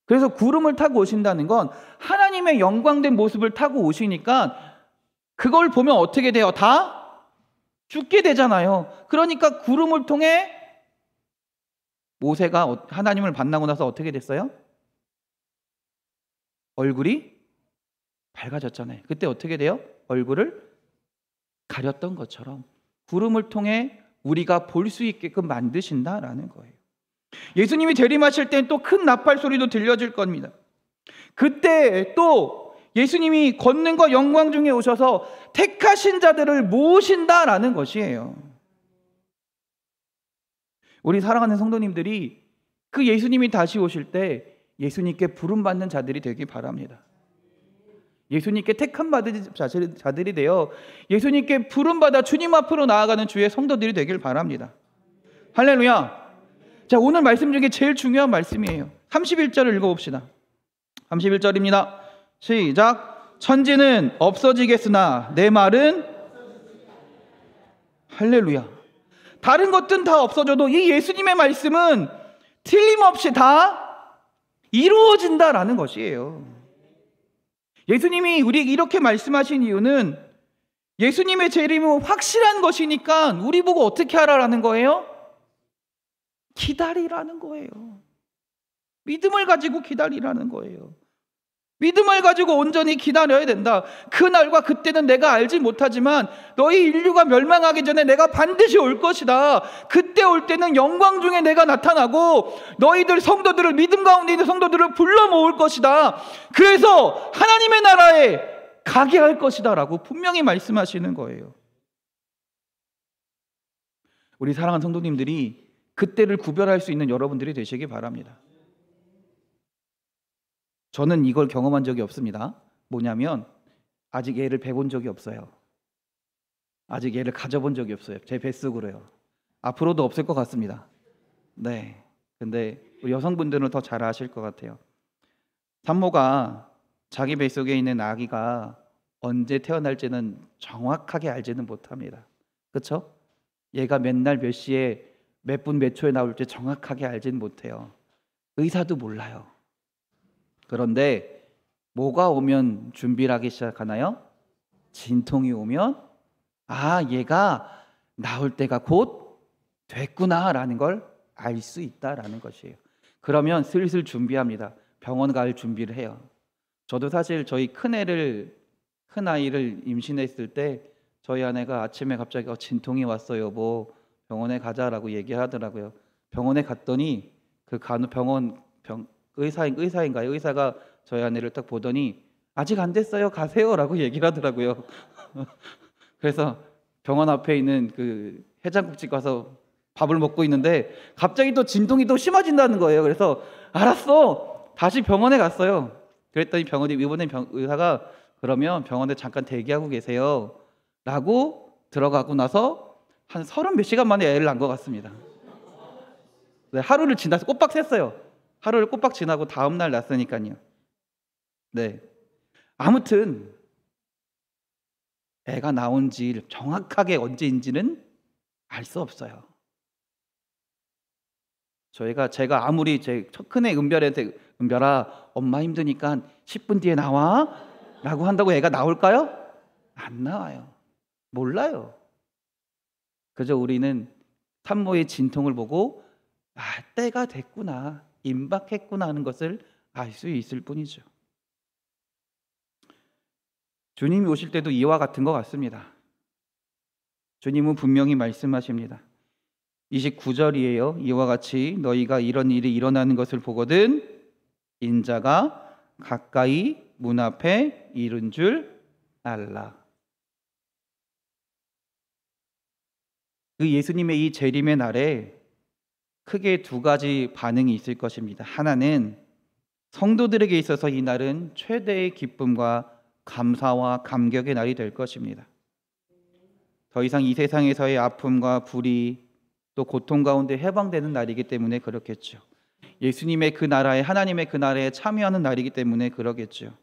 그래서 구름을 타고 오신다는 건 하나님의 영광된 모습을 타고 오시니까 그걸 보면 어떻게 돼요? 다 죽게 되잖아요. 그러니까 구름을 통해 모세가 하나님을 만나고 나서 어떻게 됐어요? 얼굴이 밝아졌잖아요. 그때 어떻게 돼요? 얼굴을 가렸던 것처럼 구름을 통해 우리가 볼 수 있게끔 만드신다라는 거예요. 예수님이 재림하실 땐 또 큰 나팔 소리도 들려질 겁니다. 그때 또 예수님이 권능과 영광 중에 오셔서 택하신 자들을 모으신다라는 것이에요. 우리 사랑하는 성도님들이 그 예수님이 다시 오실 때 예수님께 부름받는 자들이 되길 바랍니다. 예수님께 택함 받은 자들이 되어 예수님께 부름받아 주님 앞으로 나아가는 주의 성도들이 되길 바랍니다. 할렐루야. 자, 오늘 말씀 중에 제일 중요한 말씀이에요. 31절을 읽어봅시다. 31절입니다. 시작. 천지는 없어지겠으나 내 말은, 할렐루야. 다른 것들은 다 없어져도 이 예수님의 말씀은 틀림없이 다 이루어진다라는 것이에요. 예수님이 우리 이렇게 말씀하신 이유는 예수님의 재림은 확실한 것이니까 우리 보고 어떻게 하라라는 거예요? 기다리라는 거예요. 믿음을 가지고 기다리라는 거예요. 믿음을 가지고 온전히 기다려야 된다. 그날과 그때는 내가 알지 못하지만 너희 인류가 멸망하기 전에 내가 반드시 올 것이다. 그때 올 때는 영광 중에 내가 나타나고 너희들 성도들을, 믿음 가운데 있는 성도들을 불러 모을 것이다. 그래서 하나님의 나라에 가게 할 것이다 라고 분명히 말씀하시는 거예요. 우리 사랑하는 성도님들이 그때를 구별할 수 있는 여러분들이 되시기 바랍니다. 저는 이걸 경험한 적이 없습니다. 뭐냐면 아직 얘를 배본 적이 없어요. 아직 얘를 가져본 적이 없어요. 제 뱃속으로요. 앞으로도 없을 것 같습니다. 네. 근데 우리 여성분들은 더 잘 아실 것 같아요. 산모가 자기 뱃속에 있는 아기가 언제 태어날지는 정확하게 알지는 못합니다. 그렇죠? 얘가 맨날 몇 시에 몇 분 몇 초에 나올지 정확하게 알지는 못해요. 의사도 몰라요. 그런데 뭐가 오면 준비를 하기 시작하나요? 진통이 오면 얘가 나올 때가 곧 됐구나라는 걸 알 수 있다라는 것이에요. 그러면 슬슬 준비합니다. 병원 갈 준비를 해요. 저도 사실 저희 큰아이를 임신했을 때 저희 아내가 아침에 갑자기 진통이 왔어요 여보, 병원에 가자라고 얘기하더라고요. 병원에 갔더니 그 의사인가요? 의사가 저희 아내를 딱 보더니 아직 안 됐어요, 가세요 라고 얘기를 하더라고요. 그래서 병원 앞에 있는 그 해장국집 가서 밥을 먹고 있는데 갑자기 또 진통이 또 심해진다는 거예요. 그래서 알았어, 다시 병원에 갔어요. 그랬더니 이번에 의사가 그러면 병원에 잠깐 대기하고 계세요 라고 들어가고 나서 한 30몇 시간 만에 애를 낳은 것 같습니다. 네, 하루를 지나서 꼬박 샜어요. 하루를 꼬박 지나고 다음 날 났으니까요. 네. 아무튼 애가 나온 지 정확하게 언제인지는 알 수 없어요. 제가 아무리 제 큰애 은별한테 은별아 엄마 힘드니까 10분 뒤에 나와 라고 한다고 애가 나올까요? 안 나와요. 몰라요. 그저 우리는 산모의 진통을 보고 때가 됐구나, 임박했구나 하는 것을 알 수 있을 뿐이죠. 주님이 오실 때도 이와 같은 것 같습니다. 주님은 분명히 말씀하십니다. 29절이에요. 이와 같이 너희가 이런 일이 일어나는 것을 보거든 인자가 가까이 문 앞에 이른 줄 알라. 그 예수님의 이 재림의 날에 크게 두 가지 반응이 있을 것입니다. 하나는 성도들에게 있어서 이 날은 최대의 기쁨과 감사와 감격의 날이 될 것입니다. 더 이상 이 세상에서의 아픔과 불이 또 고통 가운데 해방되는 날이기 때문에 그렇겠죠. 예수님의 그 나라에, 하나님의 그 나라에 참여하는 날이기 때문에 그러겠죠.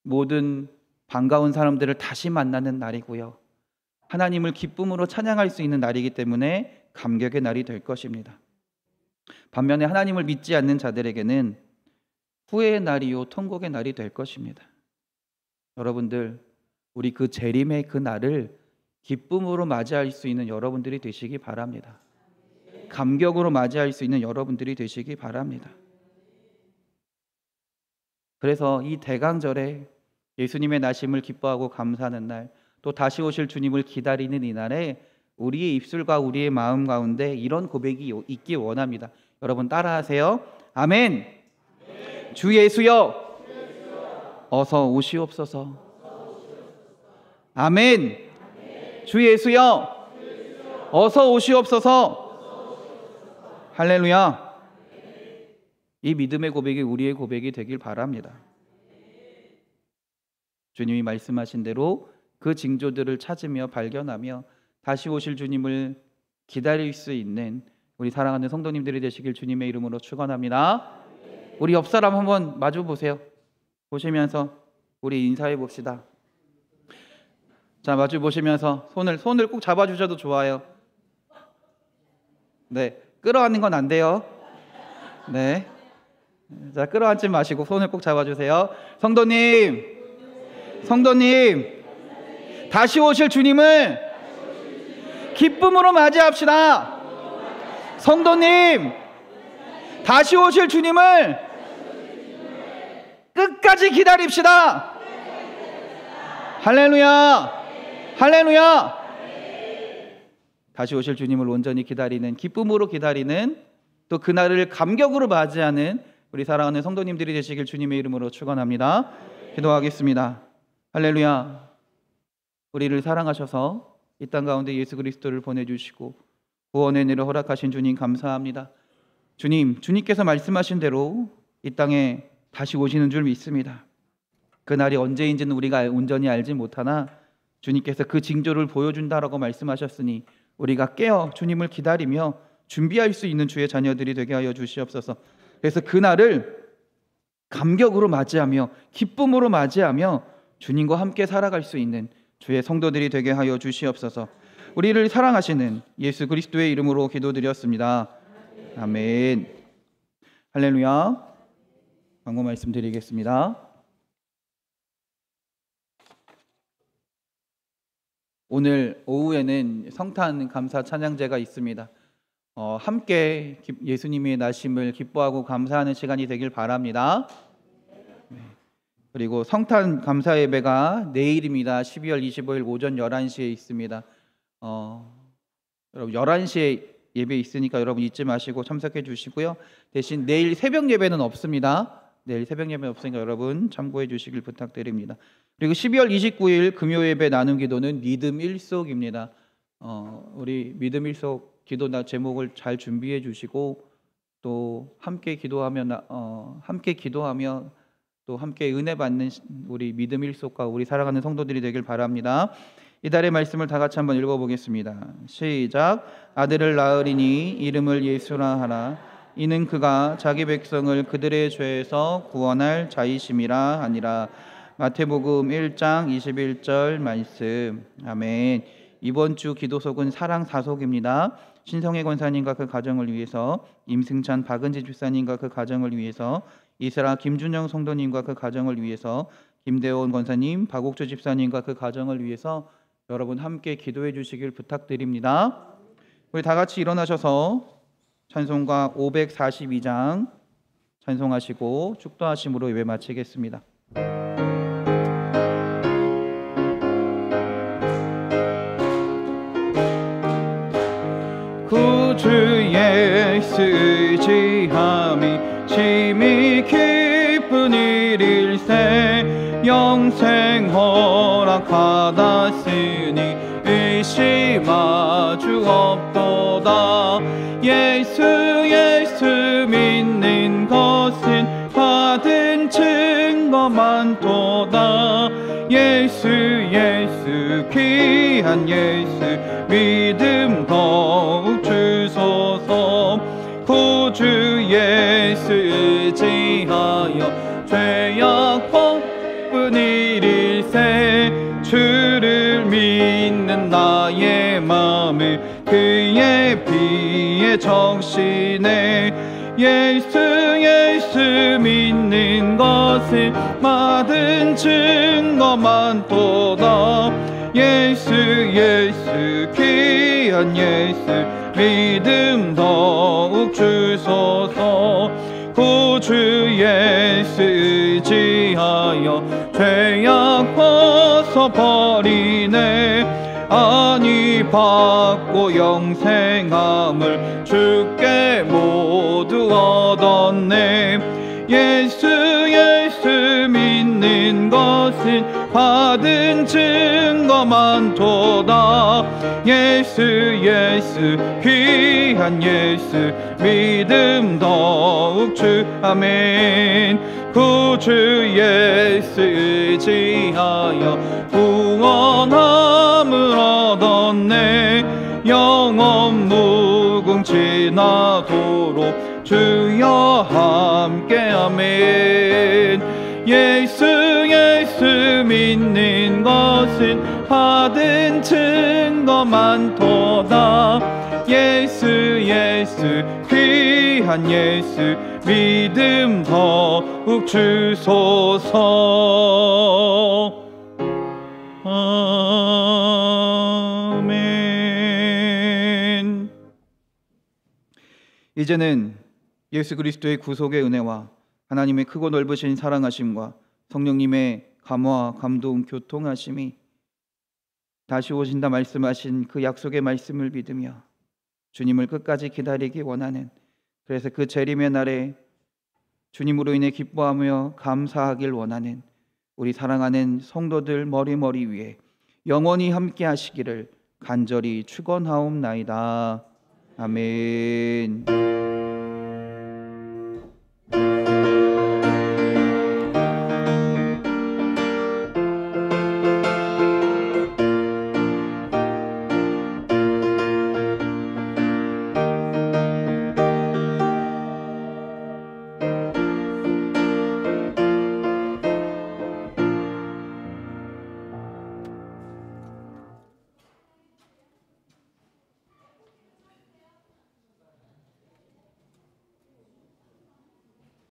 모든 반가운 사람들을 다시 만나는 날이고요, 하나님을 기쁨으로 찬양할 수 있는 날이기 때문에 감격의 날이 될 것입니다. 반면에 하나님을 믿지 않는 자들에게는 후회의 날이요 통곡의 날이 될 것입니다. 여러분들, 우리 그 재림의 그 날을 기쁨으로 맞이할 수 있는 여러분들이 되시기 바랍니다. 감격으로 맞이할 수 있는 여러분들이 되시기 바랍니다. 그래서 이 대강절에 예수님의 나심을 기뻐하고 감사하는 날, 또 다시 오실 주님을 기다리는 이 날에 우리의 입술과 우리의 마음 가운데 이런 고백이 있기 원합니다. 여러분 따라하세요. 아멘. 주 예수여, 어서 오시옵소서. 아멘. 주 예수여, 어서 오시옵소서. 할렐루야. 이 믿음의 고백이 우리의 고백이 되길 바랍니다. 주님이 말씀하신 대로 그 징조들을 찾으며 발견하며 다시 오실 주님을 기다릴 수 있는 우리 사랑하는 성도님들이 되시길 주님의 이름으로 축원합니다. 우리 옆 사람 한번 마주 보세요. 보시면서 우리 인사해 봅시다. 자, 마주 보시면서 손을 꼭 잡아주셔도 좋아요. 네, 끌어안는 건 안 돼요. 네, 자, 끌어안지 마시고 손을 꼭 잡아주세요. 성도님, 다시 오실 주님을 기쁨으로 맞이합시다. 성도님, 다시 오실 주님을 끝까지 기다립시다. 할렐루야, 할렐루야. 다시 오실 주님을 온전히 기다리는, 기쁨으로 기다리는, 또 그날을 감격으로 맞이하는 우리 사랑하는 성도님들이 되시길 주님의 이름으로 축원합니다. 기도하겠습니다. 할렐루야. 우리를 사랑하셔서 이 땅 가운데 예수 그리스도를 보내주시고 구원의 은혜를 허락하신 주님 감사합니다. 주님께서 말씀하신 대로 이 땅에 다시 오시는 줄 믿습니다. 그날이 언제인지는 우리가 온전히 알지 못하나 주님께서 그 징조를 보여준다라고 말씀하셨으니 우리가 깨어 주님을 기다리며 준비할 수 있는 주의 자녀들이 되게 하여 주시옵소서. 그래서 그날을 감격으로 맞이하며 기쁨으로 맞이하며 주님과 함께 살아갈 수 있는 주의 성도들이 되게 하여 주시옵소서. 우리를 사랑하시는 예수 그리스도의 이름으로 기도드렸습니다. 아멘. 할렐루야. 광고 말씀드리겠습니다. 오늘 오후에는 성탄 감사 찬양제가 있습니다. 함께 예수님의 나심을 기뻐하고 감사하는 시간이 되길 바랍니다. 그리고 성탄 감사 예배가 내일입니다. 12월 25일 오전 11시에 있습니다. 여러분 11시에 예배 있으니까 여러분 잊지 마시고 참석해 주시고요. 대신 내일 새벽 예배는 없습니다. 내일 새벽 예배는 없으니까 여러분 참고해 주시길 부탁드립니다. 그리고 12월 29일 금요 예배 나눔 기도는 믿음 일속입니다. 우리 믿음 일속 기도 제목을 잘 준비해 주시고 또 함께 기도하며 또 함께 은혜 받는 우리 믿음 일속과 우리 살아가는 성도들이 되길 바랍니다. 이달의 말씀을 다 같이 한번 읽어보겠습니다. 시작. 아들을 낳으리니 이름을 예수라 하라. 이는 그가 자기 백성을 그들의 죄에서 구원할 자이심이라 하니라. 마태복음 1장 21절 말씀. 아멘. 이번 주 기도속은 사랑 사속입니다. 신성애 권사님과 그 가정을 위해서, 임승찬 박은지 집사님과 그 가정을 위해서, 이스라 김준영 성도님과 그 가정을 위해서, 김대원 권사님, 박옥주 집사님과 그 가정을 위해서 여러분 함께 기도해 주시길 부탁드립니다. 우리 다 같이 일어나셔서 찬송가 542장 찬송하시고 축도하심으로 예배 마치겠습니다. 구주의 쓰지함이 심히 기쁜 일일세. 영생 허락받았으니 의심하 주 없도다. 예수 믿는 것은 받은 증거 많도다. 예수 예수 귀한 예수 믿음 더욱 주소서. 구주 예수 의지하여 죄악 벗은 일일세. 주를 믿는 나의 마음을 그의 피에 적시네. 예수 예수 믿는 것은 받은 증거 많도다. 예수 예수 귀한 예수 믿음 더욱 주소서. 구주 예수 의지하여 죄악 벗어버리네. 아니 받고 영생함을 주께 모두 얻었네. 예수 예수 믿는 것은 받은 증거 많도다. 예수 예수 귀한 예수 믿음 더욱 주. 아멘. 구주 예수 의지하여 구원함을 얻었네. 영원 무궁지나도록 주여 함께. 아멘. 예수 예수 믿는 것은 받은 증거 많도다. 예수 예수 귀한 예수 믿음 더욱 주소서. 아멘. 이제는 예수 그리스도의 구속의 은혜와 하나님의 크고 넓으신 사랑하심과 성령님의 감화 감동 교통하심이 다시 오신다 말씀하신 그 약속의 말씀을 믿으며 주님을 끝까지 기다리기 원하는, 그래서 그 재림의 날에 주님으로 인해 기뻐하며 감사하길 원하는 우리 사랑하는 성도들 머리 위에 영원히 함께 하시기를 간절히 축원하옵나이다. 아멘.